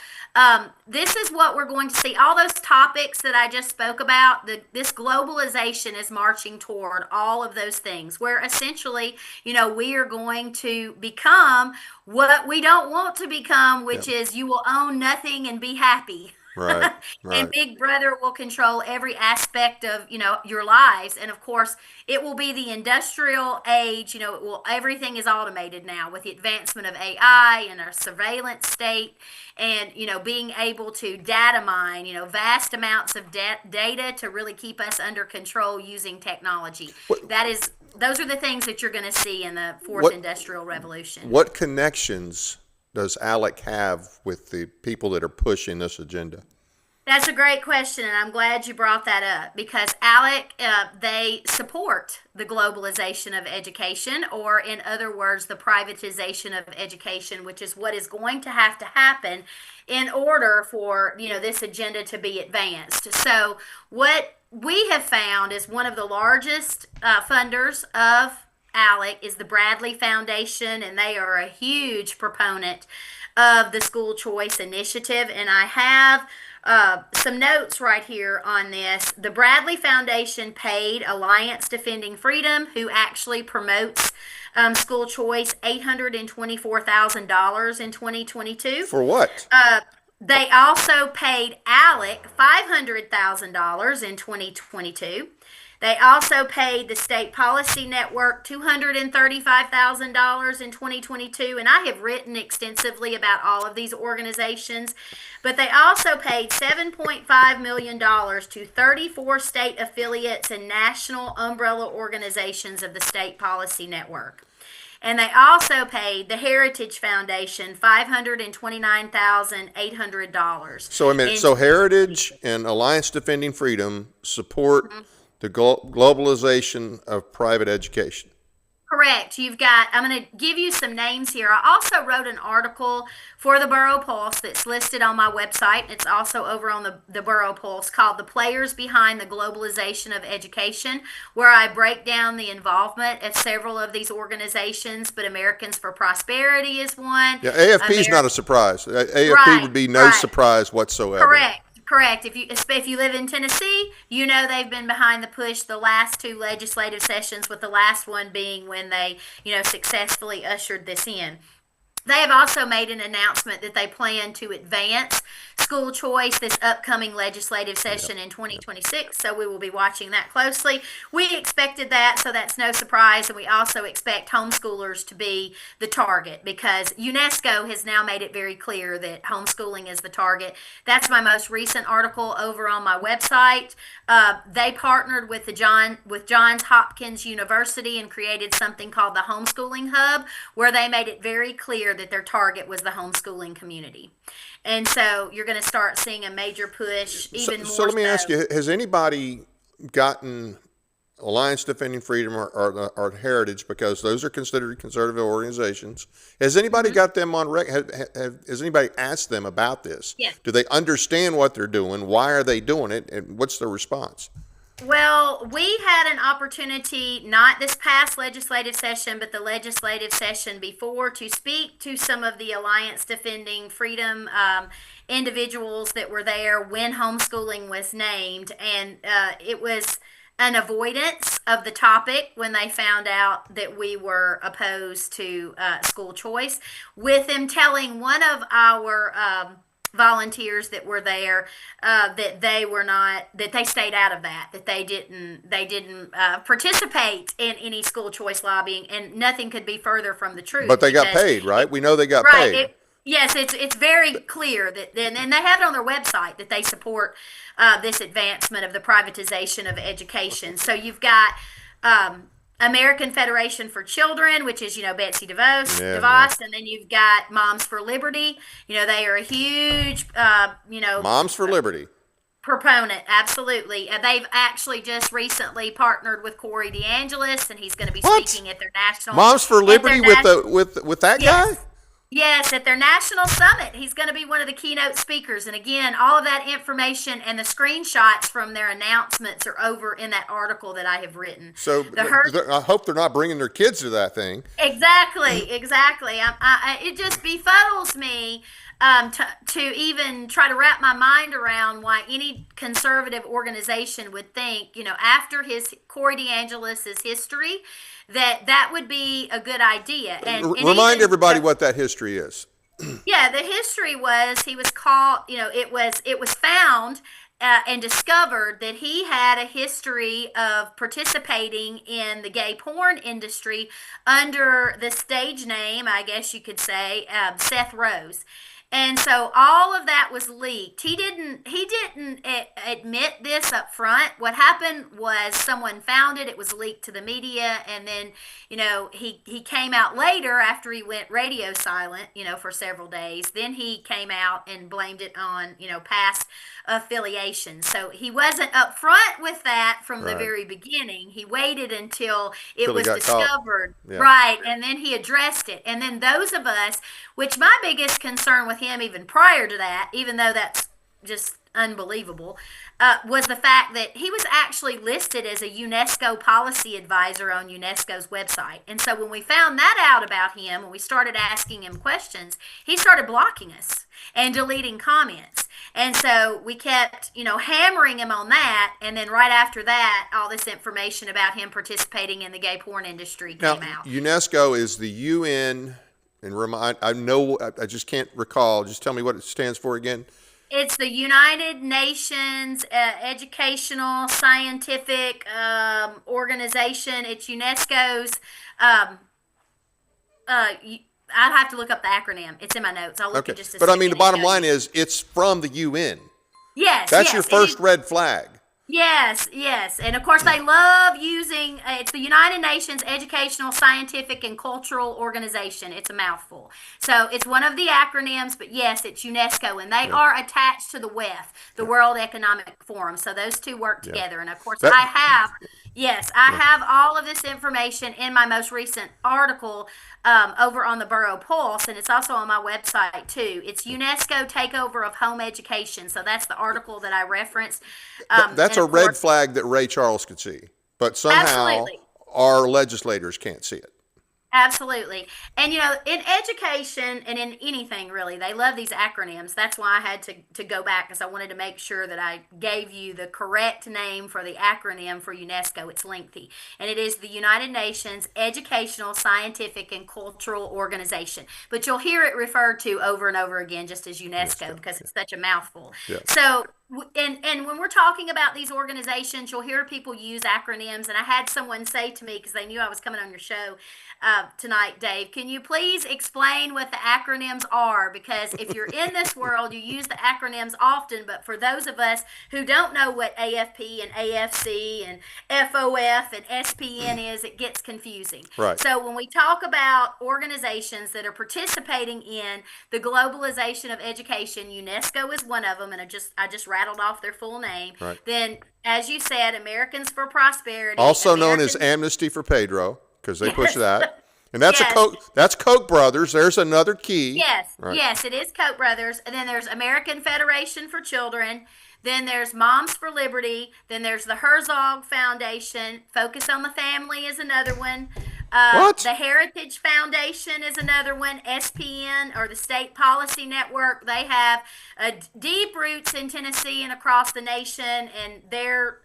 This is what we're going to see. All those topics that I just spoke about, this globalization is marching toward all of those things, where essentially, we are going to become what we don't want to become, which is you will own nothing and be happy. Right, right. And Big Brother will control every aspect of, your lives. And of course, it will be the industrial age. Everything is automated now with the advancement of AI and our surveillance state, and, being able to data mine, vast amounts of data to really keep us under control using technology. Those are the things that you're going to see in the fourth industrial revolution. What connections does ALEC have with the people that are pushing this agenda? That's a great question, and I'm glad you brought that up, because ALEC, they support the globalization of education, or in other words, the privatization of education, which is what is going to happen in order for, this agenda to be advanced. So what we have found is one of the largest funders of ALEC is the Bradley Foundation, and they are a huge proponent of the school choice initiative. And I have some notes right here on this. The Bradley Foundation paid Alliance Defending Freedom, who actually promotes school choice, $824,000 in 2022. For what? They also paid ALEC $500,000 in 2022. They also paid the State Policy Network $235,000 in 2022, and I have written extensively about all of these organizations, but they also paid $7.5 million to 34 state affiliates and national umbrella organizations of the State Policy Network. And they also paid the Heritage Foundation $529,800. So, so Heritage and Alliance Defending Freedom support the globalization of private education. Correct. I'm going to give you some names here. I also wrote an article for the Borough Pulse that's listed on my website. It's also over on the Borough Pulse, called The Players Behind the Globalization of Education, where I break down the involvement of several of these organizations, but Americans for Prosperity is one. Yeah, AFP is not a surprise. AFP would be no surprise whatsoever. Correct. If you live in Tennessee, they've been behind the push the last two legislative sessions, with the last one being when they, successfully ushered this in. They have also made an announcement that they plan to advance school choice this upcoming legislative session in 2026, so we will be watching that closely. We expected that, so that's no surprise, and we also expect homeschoolers to be the target, because UNESCO has now made it very clear that homeschooling is the target. That's my most recent article over on my website. They partnered with Johns Hopkins University and created something called the Homeschooling Hub, where they made it very clear that their target was the homeschooling community. And so you're going to start seeing a major push, even more. So let me ask you, has anybody gotten Alliance Defending Freedom or Heritage, because those are considered conservative organizations, has anybody got them on record? Has anybody asked them about this? Yes. Do they understand what they're doing? Why are they doing it? And what's the response? Well, we had an opportunity, not this past legislative session, but the legislative session before, to speak to some of the Alliance Defending Freedom individuals that were there when homeschooling was named. And it was an avoidance of the topic when they found out that we were opposed to school choice, with them telling one of our volunteers that were there that they stayed out of that they didn't participate in any school choice lobbying, and nothing could be further from the truth. But they got paid, right? We know they got paid. Yes, it's very clear that, and they have it on their website, that they support this advancement of the privatization of education. So you've got American Federation for Children, which is, Betsy DeVos, and then you've got Moms for Liberty. They are a huge, Moms for Liberty. Proponent, absolutely. They've actually just recently partnered with Corey DeAngelis, and he's going to be What? speaking at their national Moms for at their Liberty with national. with that guy? Yes. Yes, at their national summit. He's going to be one of the keynote speakers. And again, all of that information and the screenshots from their announcements are over in that article that I have written. So I hope they're not bringing their kids to that thing. Exactly, exactly. It just befuddles me to even try to wrap my mind around why any conservative organization would think, after his Corey DeAngelis' history, that would be a good idea. And Remind everybody what that history is. Yeah, the history was he was called. It was found and discovered that he had a history of participating in the gay porn industry under the stage name, I guess you could say, Seth Rose. And so all of that was leaked. He didn't admit this up front. What happened was someone found it. It was leaked to the media, and then he came out later after he went radio silent, for several days. Then he came out and blamed it on past affiliation. So he wasn't upfront with that from the very beginning. He waited until it was discovered, right, and then he addressed it. And then those of us, which my biggest concern with him even prior to that, even though that's just unbelievable, was the fact that he was actually listed as a UNESCO policy advisor on UNESCO's website. And so when we found that out about him, when we started asking him questions, he started blocking us and deleting comments. And so we kept, hammering him on that. And then right after that, all this information about him participating in the gay porn industry came out. UNESCO is the UN, and I just can't recall. Just tell me what it stands for again. It's the United Nations Educational Scientific Organization. It's UNESCO's. I'd have to look up the acronym. It's in my notes. I'll look at just a second. But I mean, the bottom line is it's from the UN. Yes. That's your first red flag. Yes, yes. And of course, they love using it's the United Nations Educational, Scientific, and Cultural Organization. It's a mouthful. So it's one of the acronyms, but yes, it's UNESCO, and they are attached to the WEF, the World Economic Forum. So those two work together. And of course, I have all of this information in my most recent article over on the Borough Pulse, and it's also on my website too. It's UNESCO Takeover of Home Education. So that's the article that I referenced. That's a red flag that Ray Charles could see, but somehow our legislators can't see it. Absolutely. And, in education and in anything really, they love these acronyms. That's why I had to go back, because I wanted to make sure that I gave you the correct name for the acronym for UNESCO. It's lengthy. And it is the United Nations Educational, Scientific, and Cultural Organization. But you'll hear it referred to over and over again just as UNESCO because it's such a mouthful. Yeah. So, and when we're talking about these organizations, you'll hear people use acronyms. And I had someone say to me, because they knew I was coming on your show tonight, Dave, can you please explain what the acronyms are? Because if you're in this world, you use the acronyms often. But for those of us who don't know what AFP and AFC and FOF and SPN is, it gets confusing. Right. So when we talk about organizations that are participating in the globalization of education, UNESCO is one of them, and I just rattled off their full name. Right. Then, as you said, Americans for Prosperity, also known as Amnesty for Pedro, because they push that. And that's that's Koch brothers. There's another key. Yes, yes, it is Koch brothers. And then there's American Federation for Children. Then there's Moms for Liberty. Then there's the Herzog Foundation. Focus on the Family is another one. The Heritage Foundation is another one. SPN, or the State Policy Network, they have deep roots in Tennessee and across the nation, and they're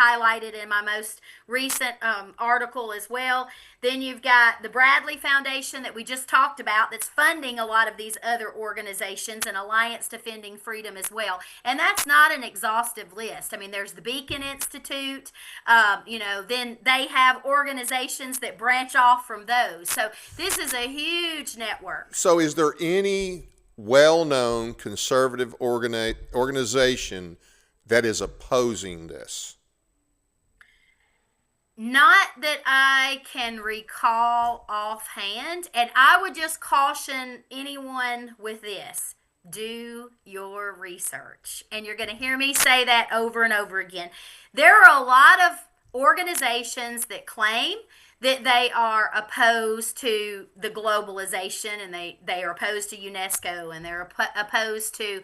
highlighted in my most recent article as well. Then you've got the Bradley Foundation that we just talked about that's funding a lot of these other organizations, and Alliance Defending Freedom as well. And that's not an exhaustive list. I mean, there's the Beacon Institute. Then they have organizations that branch off from those. So this is a huge network. So is there any well-known conservative organization that is opposing this? Not that I can recall offhand. And I would just caution anyone with this. do your research. And you're going to hear me say that over and over again. There are a lot of organizations that claim that they are opposed to the globalization, and they are opposed to UNESCO, and they're opposed to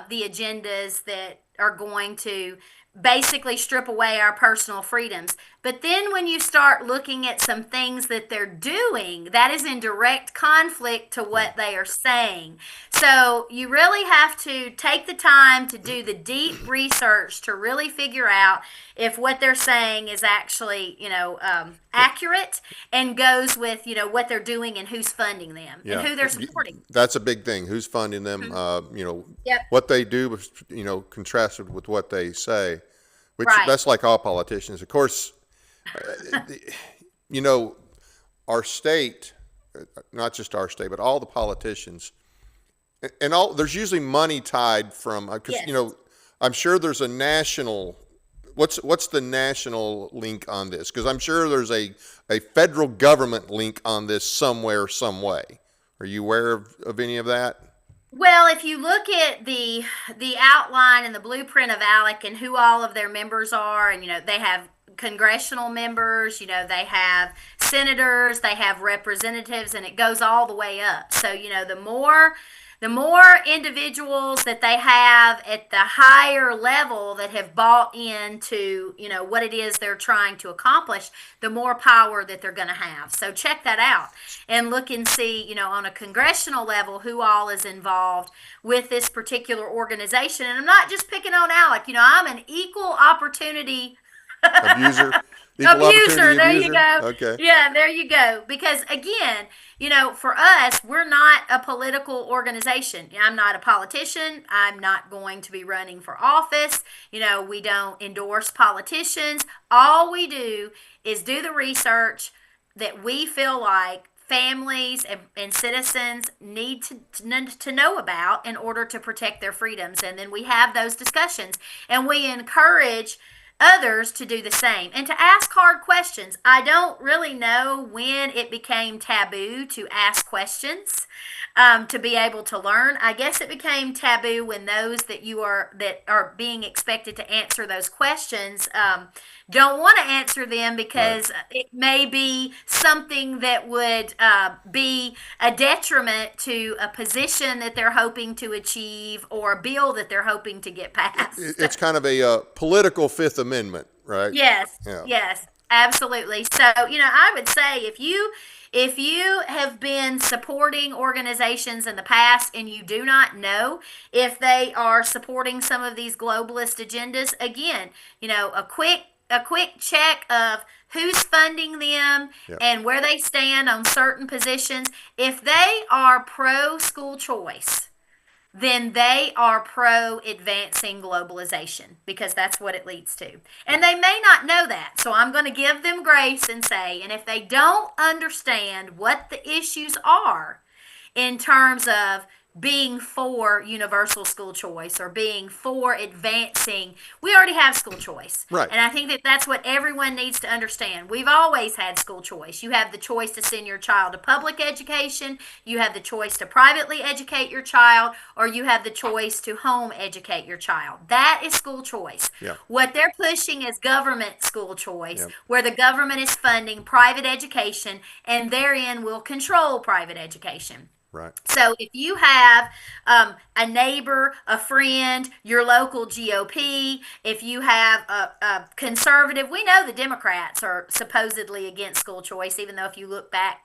the agendas that are going to basically strip away our personal freedoms. But then when you start looking at some things that they're doing, that is in direct conflict to what they are saying. So you really have to take the time to do the deep research to really figure out if what they're saying is actually, accurate and goes with, what they're doing and who's funding them and who they're supporting. That's a big thing. Who's funding them? Yep. What they do, contrasted with what they say, which Right. that's like all politicians. Of course, our state, not just our state, but all the politicians, and there's usually money tied from, because, Yes. I'm sure there's a national, what's the national link on this? Because I'm sure there's a federal government link on this somewhere, some way. Are you aware of any of that? Well, if you look at the outline and the blueprint of ALEC and who all of their members are, and they have congressional members, they have senators, they have representatives, and it goes all the way up. So, the more individuals that they have at the higher level that have bought into, what it is they're trying to accomplish, the more power that they're going to have. So check that out and look and see, on a congressional level, who all is involved with this particular organization. And I'm not just picking on ALEC. I'm an equal opportunity Abuser? Equal abuser. opportunity There abuser? you go. Okay. Yeah, there you go. Because again, for us, we're not a political organization. I'm not a politician. I'm not going to be running for office. We don't endorse politicians. All we do is do the research that we feel like families and citizens need to know about in order to protect their freedoms. And then we have those discussions, and we encourage others to do the same and to ask hard questions. I don't really know when it became taboo to ask questions, to be able to learn. I guess it became taboo when those that are being expected to answer those questions don't want to answer them because it may be something that would be a detriment to a position that they're hoping to achieve or a bill that they're hoping to get passed. It's kind of a political Fifth Amendment, right? Yes, Yeah. yes, absolutely. So, I would say if you have been supporting organizations in the past and you do not know if they are supporting some of these globalist agendas, again, a quick check of who's funding them and where they stand on certain positions. If they are pro school choice, then they are pro advancing globalization, because that's what it leads to. And they may not know that. So I'm going to give them grace and say, and if they don't understand what the issues are in terms of being for universal school choice or being for advancing, we already have school choice. Right. And I think that that's what everyone needs to understand. We've always had school choice. You have the choice to send your child to public education, you have the choice to privately educate your child, or you have the choice to home educate your child. That is school choice. Yeah. What they're pushing is government school choice, Yep. where the government is funding private education and therein will control private education. Right. So if you have a neighbor, a friend, your local GOP, if you have a conservative, we know the Democrats are supposedly against school choice, even though if you look back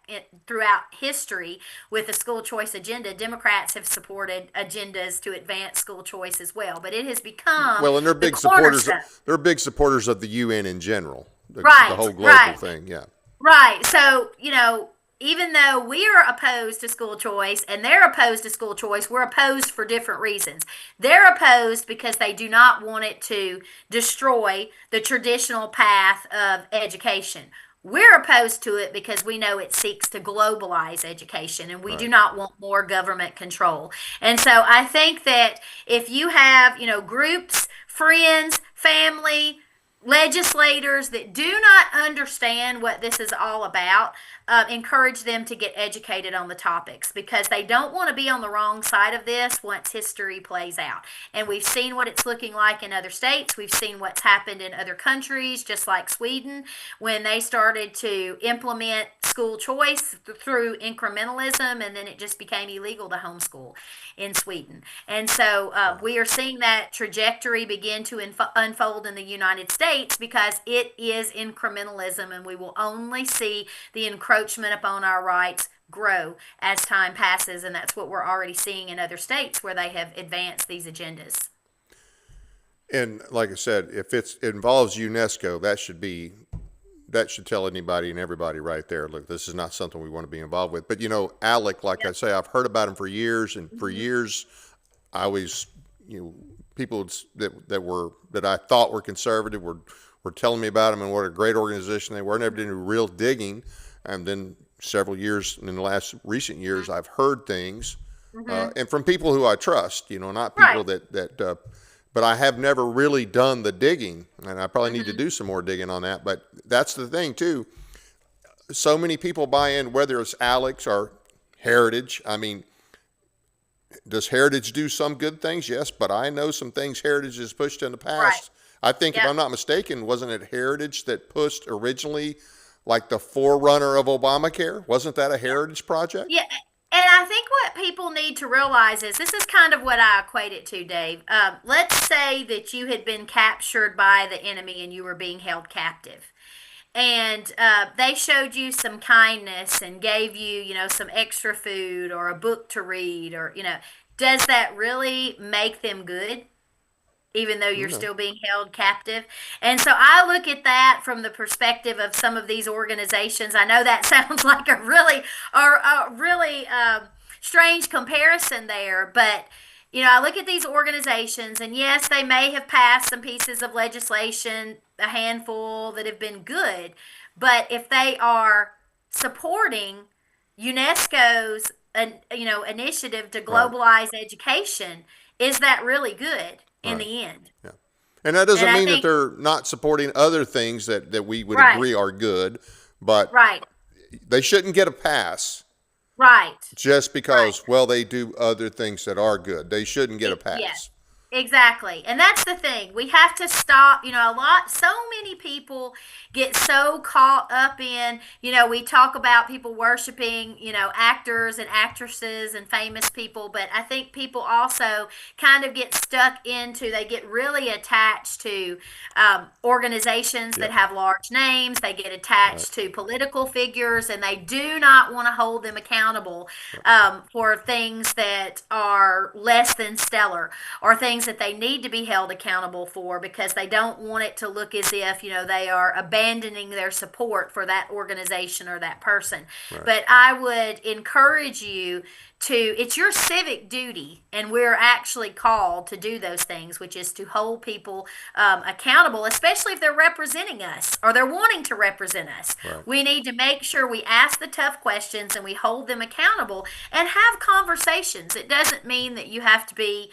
throughout history with the school choice agenda, Democrats have supported agendas to advance school choice as well. But it has become Well, and they're the big supporters. cornerstone. They're big supporters of the UN in general. The whole global Right. thing. Yeah. Right. So, even though we are opposed to school choice and they're opposed to school choice, we're opposed for different reasons. They're opposed because they do not want it to destroy the traditional path of education. We're opposed to it because we know it seeks to globalize education, and we do not want more government control. And so I think that if you have, groups, friends, family, legislators that do not understand what this is all about, encourage them to get educated on the topics, because they don't want to be on the wrong side of this once history plays out. And we've seen what it's looking like in other states. We've seen what's happened in other countries, just like Sweden, when they started to implement school choice through incrementalism, and then it just became illegal to homeschool in Sweden. And so we are seeing that trajectory begin to unfold in the United States, because it is incrementalism, and we will only see the encroachment upon our rights grow as time passes. And that's what we're already seeing in other states where they have advanced these agendas. And like I said, if it involves UNESCO, that should tell anybody and everybody right there, look, this is not something we want to be involved with. But ALEC, like I say, I've heard about him for years, and for years, I always, people that I thought were conservative were telling me about them and what a great organization they were. Never did any real digging, and then several years in the last recent years, I've heard things, and from people who I trust, not people that. But I have never really done the digging, and I probably need to do some more digging on that. But that's the thing, too. So many people buy in, whether it's ALEC or Heritage. I mean, does Heritage do some good things? Yes, but I know some things Heritage has pushed in the past. Right. I think, if I'm not mistaken, wasn't it Heritage that pushed originally, like the forerunner of Obamacare? Wasn't that a Heritage project? Yeah. And I think what people need to realize is, this is kind of what I equate it to, Dave. Let's say that you had been captured by the enemy and you were being held captive. And they showed you some kindness and gave you, some extra food or a book to read, or, does that really make them good? Even though you're still being held captive. And so I look at that from the perspective of some of these organizations. I know that sounds like a really strange comparison there, but I look at these organizations, and yes, they may have passed some pieces of legislation, a handful that have been good, but if they are supporting UNESCO's initiative to globalize education, is that really good? In the end. Yeah. And that doesn't mean that they're not supporting other things that we would agree are good, but they shouldn't get a pass. Right. Just because, they do other things that are good. They shouldn't get a pass. Yes. Exactly. And that's the thing. We have to stop, so many people get so caught up in, we talk about people worshiping, actors and actresses and famous people, but I think people also kind of get stuck into, they get really attached to organizations that have large names. They get attached to political figures, and they do not want to hold them accountable for things that are less than stellar, or things that they need to be held accountable for, because they don't want it to look as if they are abandoning their support for that organization or that person. But I would encourage you it's your civic duty, and we're actually called to do those things, which is to hold people accountable, especially if they're representing us or they're wanting to represent us. We need to make sure we ask the tough questions and we hold them accountable and have conversations. It doesn't mean that you have to be,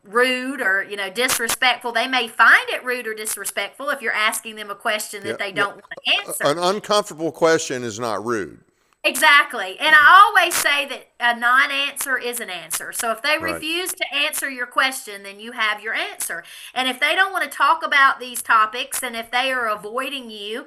rude or, disrespectful. They may find it rude or disrespectful if you're asking them a question that they don't want to answer. An uncomfortable question is not rude. Exactly. And I always say that a non-answer is an answer. So if they refuse to answer your question, then you have your answer. And if they don't want to talk about these topics, and if they are avoiding you,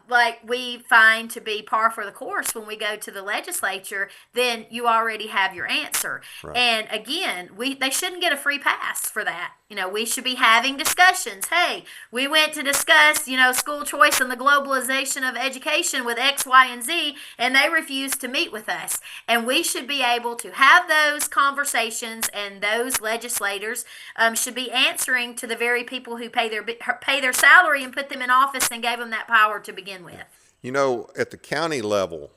like we find to be par for the course when we go to the legislature, then you already have your answer. And again, they shouldn't get a free pass for that. We should be having discussions. Hey, we went to discuss, school choice and the globalization of education with X, Y, and Z, and they refused to meet with us. And we should be able to have those conversations, and those legislators should be answering to the very people who pay their salary and put them in office and gave them that power to begin with. At the county level,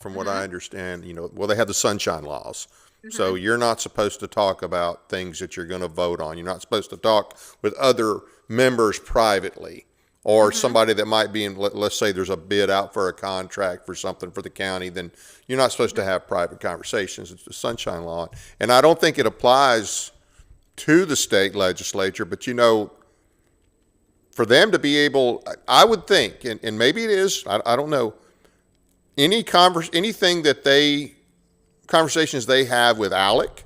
from what I understand, they have the sunshine laws. So you're not supposed to talk about things that you're going to vote on. You're not supposed to talk with other members privately, or somebody that might be in, let's say there's a bid out for a contract for something for the county, then you're not supposed to have private conversations. It's the sunshine law. And I don't think it applies to the state legislature, but for them to be able, I would think, and maybe it is, I don't know, anything that conversations they have with ALEC,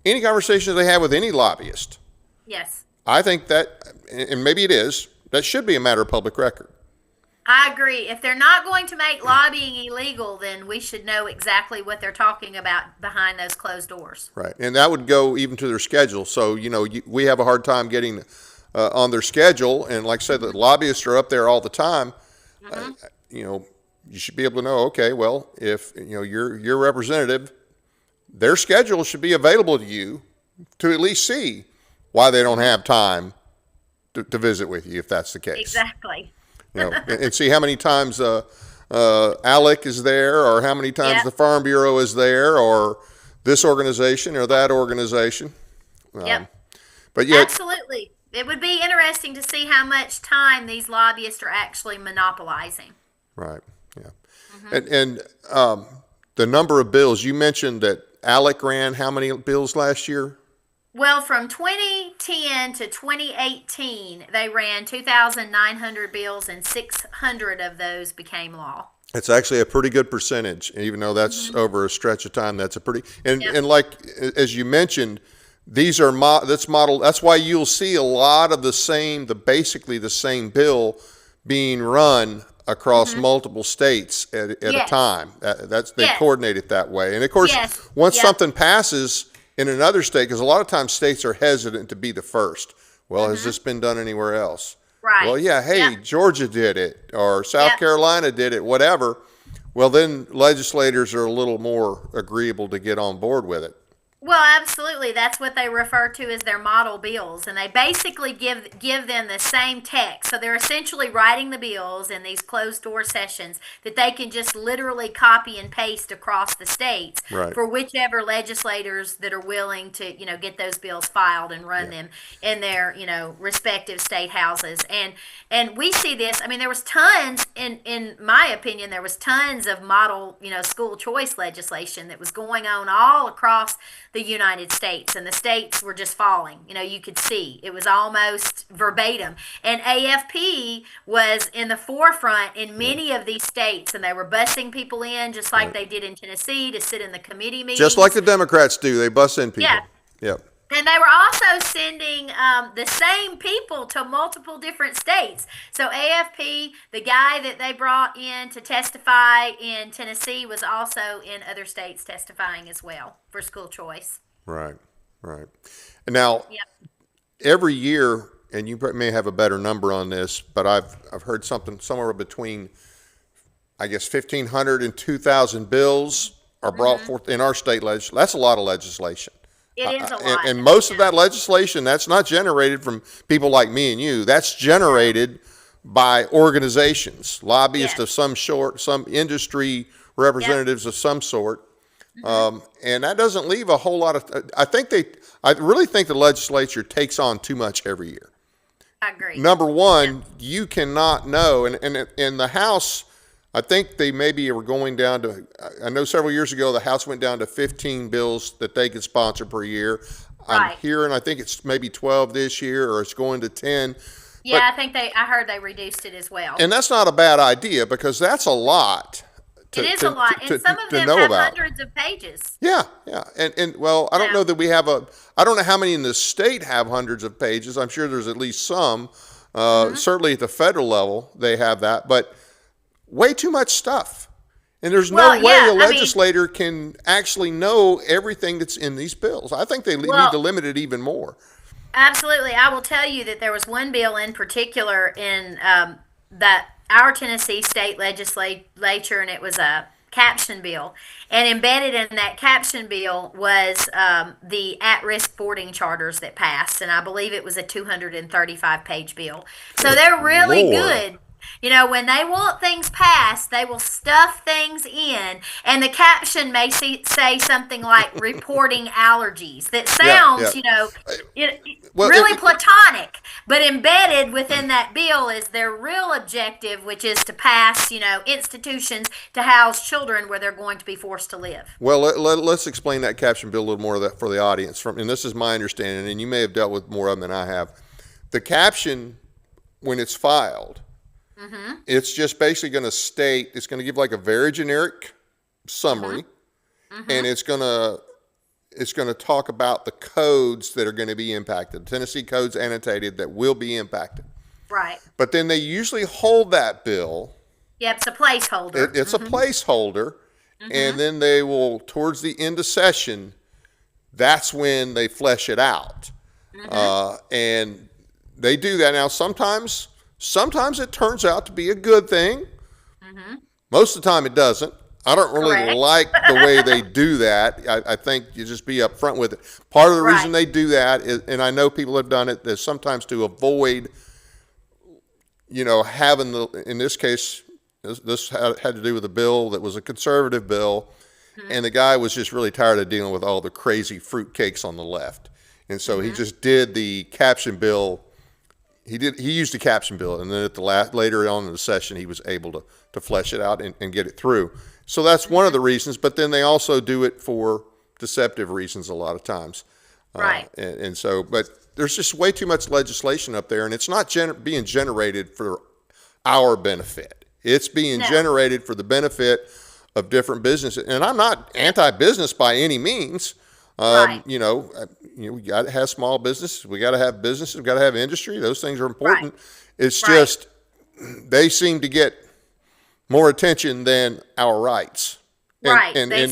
any conversations they have with any lobbyist, Yes. I think that, and maybe it is, that should be a matter of public record. I agree. If they're not going to make lobbying illegal, then we should know exactly what they're talking about behind those closed doors. Right. And that would go even to their schedule. So, we have a hard time getting on their schedule. And like I said, the lobbyists are up there all the time. You should be able to know, okay, well, if, your representative, their schedule should be available to you to at least see why they don't have time to visit with you, if that's the case. Exactly. And see how many times ALEC is there, or how many times the Farm Bureau is there, or this organization or that organization. But yet, Absolutely. It would be interesting to see how much time these lobbyists are actually monopolizing. right, yeah. And the number of bills, you mentioned that ALEC ran how many bills last year? Well, from 2010 to 2018, they ran 2,900 bills, and 600 of those became law. It's actually a pretty good percentage, even though that's over a stretch of time. That's a pretty, and like as you mentioned, these are that's modeled. That's why you'll see a lot of basically the same bill being run across multiple states at a time. They coordinate it that way, and of course, once something passes in another state, because a lot of times states are hesitant to be the first. Well, has this been done anywhere else? Right. Well, yeah, hey, Georgia did it, or South Carolina did it, whatever. Well, then legislators are a little more agreeable to get on board with it. Well, absolutely. That's what they refer to as their model bills, and they basically give them the same text. So they're essentially writing the bills in these closed-door sessions that they can just literally copy and paste across the states for whichever legislators that are willing to, get those bills filed and run them in their, respective state houses. And we see this. I mean, there was tons, in my opinion, there was tons of model, school choice legislation that was going on all across the United States, and the states were just falling. You could see it was almost verbatim. And AFP was in the forefront in many of these states, and they were busing people in just like they did in Tennessee to sit in the committee meetings. Just like the Democrats do, they bus in people. Yeah. And they were also sending the same people to multiple different states. So AFP, the guy that they brought in to testify in Tennessee, was also in other states testifying as well for school choice. Right. And now, every year, and you may have a better number on this, but I've heard something somewhere between, I guess, 1,500 and 2,000 bills are brought forth in our state legislature. That's a lot of legislation. It is a lot. And most of that legislation, that's not generated from people like me and you. That's generated by organizations, lobbyists of some sort, some industry representatives of some sort. And that doesn't leave a whole lot of, I really think the legislature takes on too much every year. I agree. Number one, you cannot know, and in the House, I think they maybe were going down to, I know several years ago, the House went down to 15 bills that they could sponsor per year. I'm hearing, I think it's maybe 12 this year, or it's going to 10. Yeah, I heard they reduced it as well. And that's not a bad idea, because that's a lot. It is a lot, and some of them have hundreds of pages. Yeah. And well, I don't know that we have I don't know how many in the state have hundreds of pages. I'm sure there's at least some. Certainly at the federal level, they have that. But way too much stuff. And there's no way a legislator can actually know everything that's in these bills. I think they need to limit it even more. Absolutely. I will tell you that there was one bill in particular in that our Tennessee state legislature, and it was a caption bill. And embedded in that caption bill was the at-risk boarding charters that passed. And I believe it was a 235-page bill. So they're really good. When they want things passed, they will stuff things in, and the caption may say something like reporting allergies. That sounds, really platonic, but embedded within that bill is their real objective, which is to pass, institutions to house children where they're going to be forced to live. Well, let's explain that caption bill a little more for the audience. And this is my understanding, and you may have dealt with more of them than I have. The caption, when it's filed, It's just basically going to state, it's going to give like a very generic summary, and it's going to talk about the codes that are going to be impacted. Tennessee codes annotated that will be impacted. Right. But then they usually hold that bill. Yep, it's a placeholder. It's a placeholder, and then they will, towards the end of session, that's when they flesh it out. And they do that. Now, sometimes it turns out to be a good thing. Most of the time it doesn't. I don't really Correct. like the way they do that. I think you just be upfront with it. Part of the reason they do that is, and I know people have done it, is sometimes to avoid, having in this case, this had to do with a bill that was a conservative bill, and the guy was just really tired of dealing with all the crazy fruitcakes on the left. And so he just did the caption bill. He used the caption bill, and then at the later on in the session, he was able to flesh it out and get it through. So that's one of the reasons, but then they also do it for deceptive reasons a lot of times. Right. And so, but there's just way too much legislation up there, and it's not being generated for our benefit. It's being generated for the benefit of different businesses. And I'm not anti-business by any means. Right. We got to have small businesses. We got to have businesses. We got to have industry. Those things are important. Right. It's just they seem to get more attention than our rights. It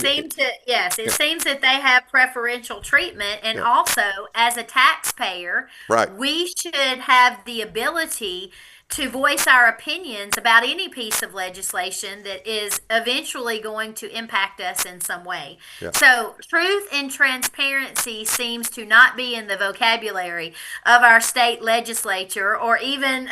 seems that they have preferential treatment. And also, as a taxpayer, we should have the ability to voice our opinions about any piece of legislation that is eventually going to impact us in some way. Yeah. So truth and transparency seems to not be in the vocabulary of our state legislature, or even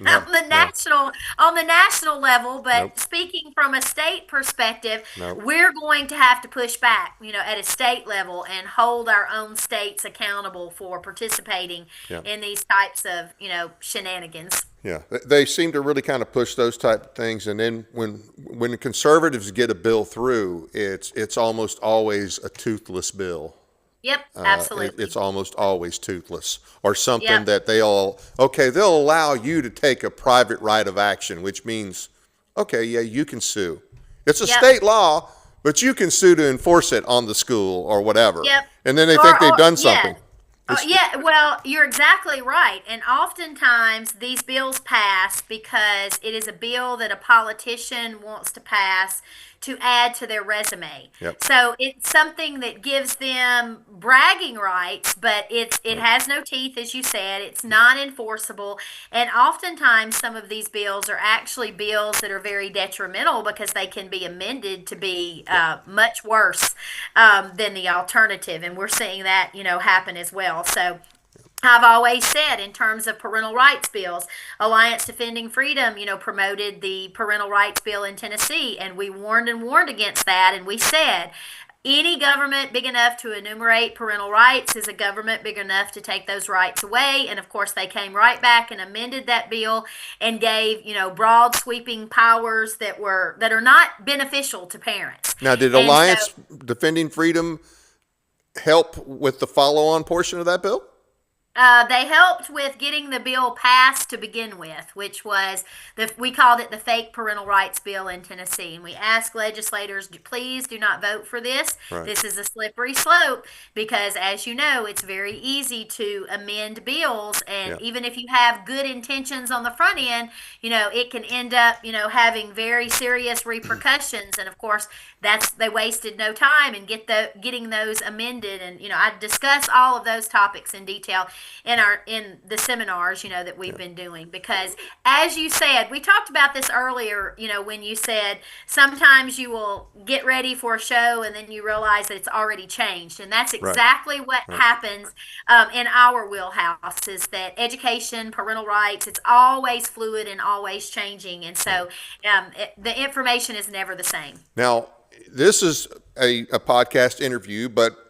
on the national level. But speaking from a state perspective, we're going to have to push back, at a state level, and hold our own states accountable for participating in these types of, shenanigans. Yeah, they seem to really kind of push those type of things, and then when the conservatives get a bill through, it's almost always a toothless bill. Yep, absolutely. It's almost always toothless, or something that they'll allow you to take a private right of action, which means, you can sue. It's a state law, but you can sue to enforce it on the school or whatever. Yep. And then they think they've done something. Well, you're exactly right. And oftentimes these bills pass because it is a bill that a politician wants to pass to add to their resume. Yep. So it's something that gives them bragging rights, but it has no teeth, as you said. It's non-enforceable. And oftentimes some of these bills are actually bills that are very detrimental because they can be amended to be much worse than the alternative. And we're seeing that, happen as well. So I've always said, in terms of parental rights bills, Alliance Defending Freedom, promoted the parental rights bill in Tennessee, and we warned against that, and we said, any government big enough to enumerate parental rights is a government big enough to take those rights away. And of course, they came right back and amended that bill and gave, broad sweeping powers that are not beneficial to parents. Now, did Alliance Defending Freedom help with the follow-on portion of that bill? They helped with getting the bill passed to begin with, which was, we called it the fake parental rights bill in Tennessee. And we asked legislators, please do not vote for this. Right. This is a slippery slope because, as you know, it's very easy to amend bills. And even if you have good intentions on the front end, it can end up, having very serious repercussions. And of course, they wasted no time in getting those amended. And, I discuss all of those topics in detail in the seminars, that we've been doing, because as you said, we talked about this earlier, when you said sometimes you will get ready for a show and then you realize that it's already changed. And that's exactly what happens in our wheelhouse, is that education, parental rights, it's always fluid and always changing. And so the information is never the same. Now, this is a podcast interview, but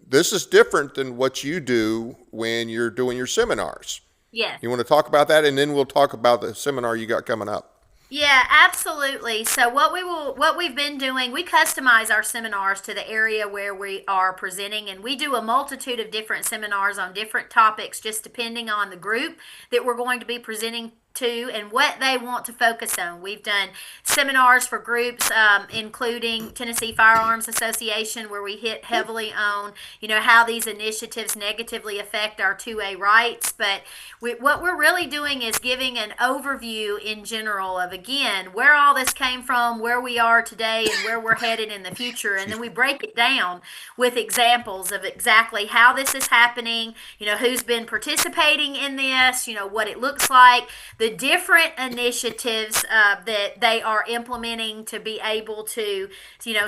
this is different than what you do when you're doing your seminars. Yes. You want to talk about that, and then we'll talk about the seminar you got coming up. Yeah, absolutely. So what we've been doing, we customize our seminars to the area where we are presenting, and we do a multitude of different seminars on different topics, just depending on the group that we're going to be presenting to and what they want to focus on. We've done seminars for groups, including Tennessee Firearms Association, where we hit heavily on, how these initiatives negatively affect our 2A rights. But what we're really doing is giving an overview in general of, again, where all this came from, where we are today, and where we're headed in the future. And then we break it down with examples of exactly how this is happening, who's been participating in this, what it looks like, the different initiatives that they are implementing to be able to,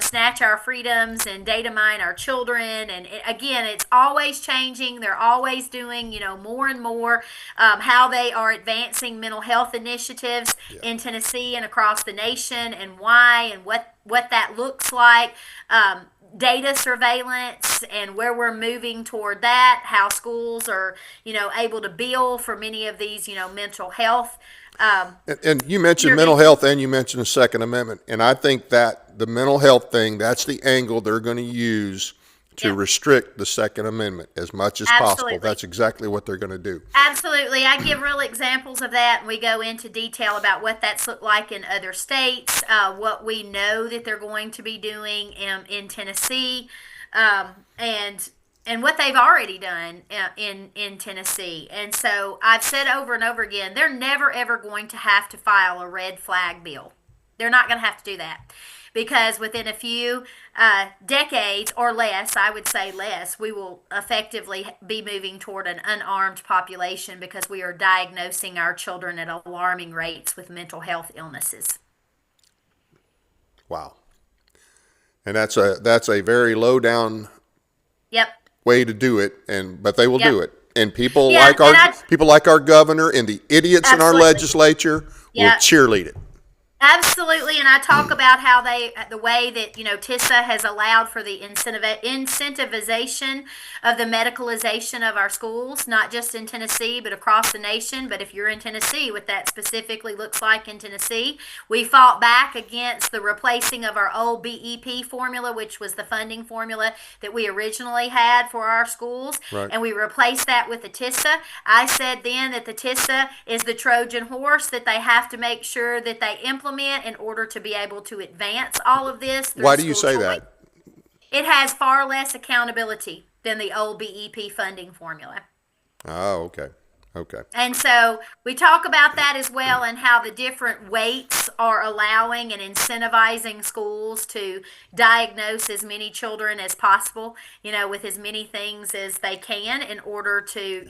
snatch our freedoms and data mine our children. And again, it's always changing. They're always doing, more and more, how they are advancing mental health initiatives in Tennessee and across the nation, and why, and what that looks like. Data surveillance and where we're moving toward that, how schools are, able to bill for many of these, mental health. And you mentioned mental health, and you mentioned the Second Amendment. And I think that the mental health thing, that's the angle they're going to use to restrict the Second Amendment as much as possible. That's exactly what they're going to do. Absolutely. I give real examples of that, and we go into detail about what that's looked like in other states, what we know that they're going to be doing in Tennessee, and what they've already done in Tennessee. And so I've said over and over again, they're never, ever going to have to file a red flag bill. They're not going to have to do that. Because within a few decades or less, I would say less, we will effectively be moving toward an unarmed population, because we are diagnosing our children at alarming rates with mental health illnesses. Wow. And that's a very low down way to do it, but they will do it. And people like our governor and the idiots in our legislature will cheerlead it. Absolutely, and I talk about how the way that TISA has allowed for the incentivization of the medicalization of our schools, not just in Tennessee but across the nation. But if you're in Tennessee, what that specifically looks like in Tennessee, we fought back against the replacing of our old BEP formula, which was the funding formula that we originally had for our schools, and we replaced that with the TISA. I said then that the TISA is the Trojan horse that they have to make sure that they implement in order to be able to advance all of this. Why do you say that? It has far less accountability than the old BEP funding formula. Oh, okay. And so we talk about that as well, and how the different weights are allowing and incentivizing schools to diagnose as many children as possible, with as many things as they can in order to,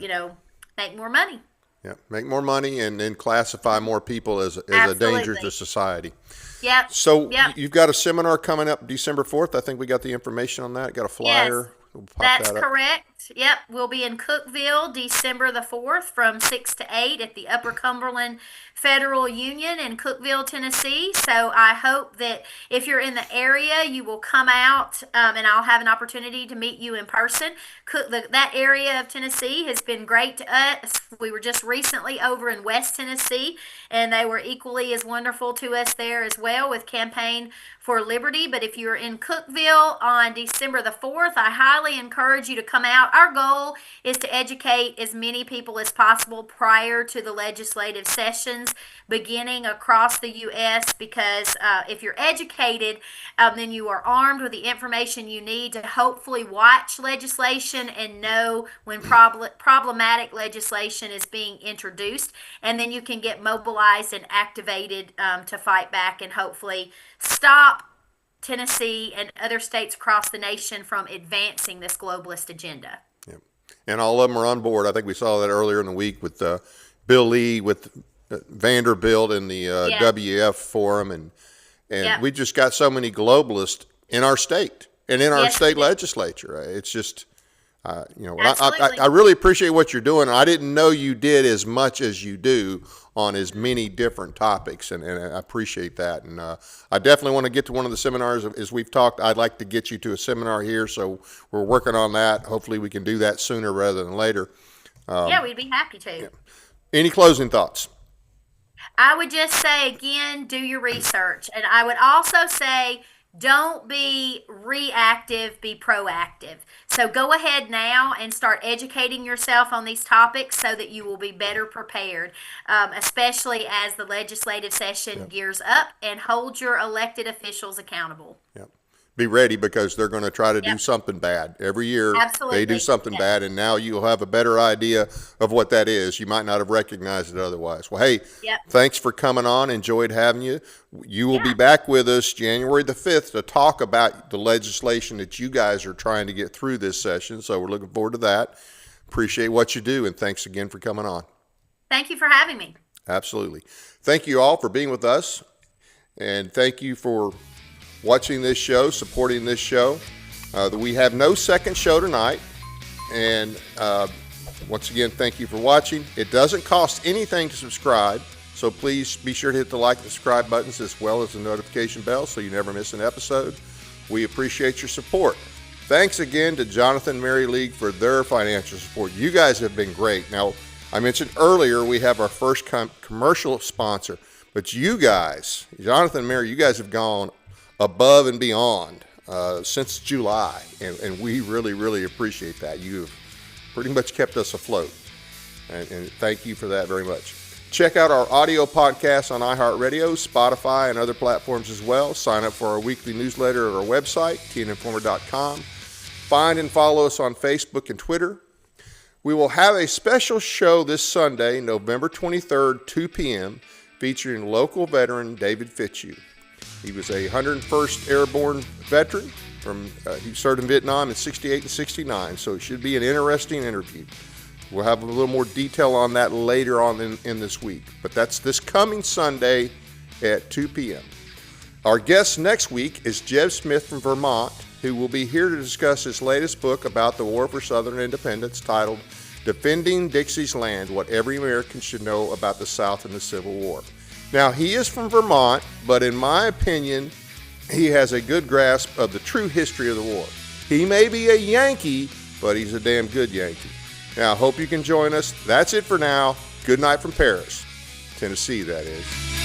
make more money. Yeah, make more money and then classify more people as a danger to society. Yep. So you've got a seminar coming up December 4th. I think we got the information on that. Got a flyer. Yes, we'll pop that's that up. correct. Yep, we'll be in Cookeville December the 4th from 6 to 8 at the Upper Cumberland Federal Union in Cookeville, Tennessee. So I hope that if you're in the area, you will come out, and I'll have an opportunity to meet you in person. That area of Tennessee has been great to us. We were just recently over in West Tennessee, and they were equally as wonderful to us there as well with Campaign for Liberty. But if you're in Cookeville on December the 4th, I highly encourage you to come out. Our goal is to educate as many people as possible prior to the legislative sessions beginning across the U.S. because if you're educated, then you are armed with the information you need to hopefully watch legislation and know when problematic legislation is being introduced, and then you can get mobilized and activated to fight back and hopefully stop Tennessee and other states across the nation from advancing this globalist agenda. Yeah. And all of them are on board. I think we saw that earlier in the week with Bill Lee with Vanderbilt and the WF Forum, and we just got so many globalists in our state and in our state legislature. It's just, I really appreciate what you're doing. I didn't know you did as much as you do on as many different topics, and I appreciate that. And I definitely want to get to one of the seminars. As we've talked, I'd like to get you to a seminar here, so we're working on that. Hopefully we can do that sooner rather than later. We'd be happy to. Yeah. Any closing thoughts? I would just say, again, do your research. And I would also say, Don't be reactive, be proactive. So go ahead now and start educating yourself on these topics so that you will be better prepared, especially as the legislative session gears up, and hold your elected officials accountable. Yep. Be ready, because they're going to try to do something bad. Every year Absolutely. they do something Yes. bad, and now you'll have a better idea of what that is. You might not have recognized it otherwise. Well, hey, thanks for coming on. Enjoyed having you. You will be back with us January the 5th to talk about the legislation that you guys are trying to get through this session. So we're looking forward to that. Appreciate what you do, and thanks again for coming on. Thank you for having me. Absolutely. Thank you all for being with us, and thank you for watching this show, supporting this show. We have no second show tonight, and once again, thank you for watching. It doesn't cost anything to subscribe, so please be sure to hit the like and subscribe buttons, as well as the notification bell, so you never miss an episode. We appreciate your support. Thanks again to Jonathan and Mary League for their financial support. You guys have been great. Now, I mentioned earlier we have our first commercial sponsor, but you guys, Jonathan and Mary, you guys have gone above and beyond since July, and we really, really appreciate that. You've pretty much kept us afloat, and thank you for that very much. Check out our audio podcasts on iHeartRadio, Spotify, and other platforms as well. Sign up for our weekly newsletter at our website, tninformer.com. Find and follow us on Facebook and Twitter. We will have a special show this Sunday, November 23rd, 2 p.m., featuring local veteran David Fitzhugh. He was a 101st Airborne veteran. He served in Vietnam in 68 and 69, so it should be an interesting interview. We'll have a little more detail on that later on in this week, but that's this coming Sunday at 2 p.m. Our guest next week is Jeb Smith from Vermont, who will be here to discuss his latest book about the War for Southern Independence, titled Defending Dixie's Land, What Every American Should Know About the South and the Civil War. Now, he is from Vermont, but in my opinion, he has a good grasp of the true history of the war. He may be a Yankee, but he's a damn good Yankee. Now, I hope you can join us. That's it for now. Good night from Paris, Tennessee, that is.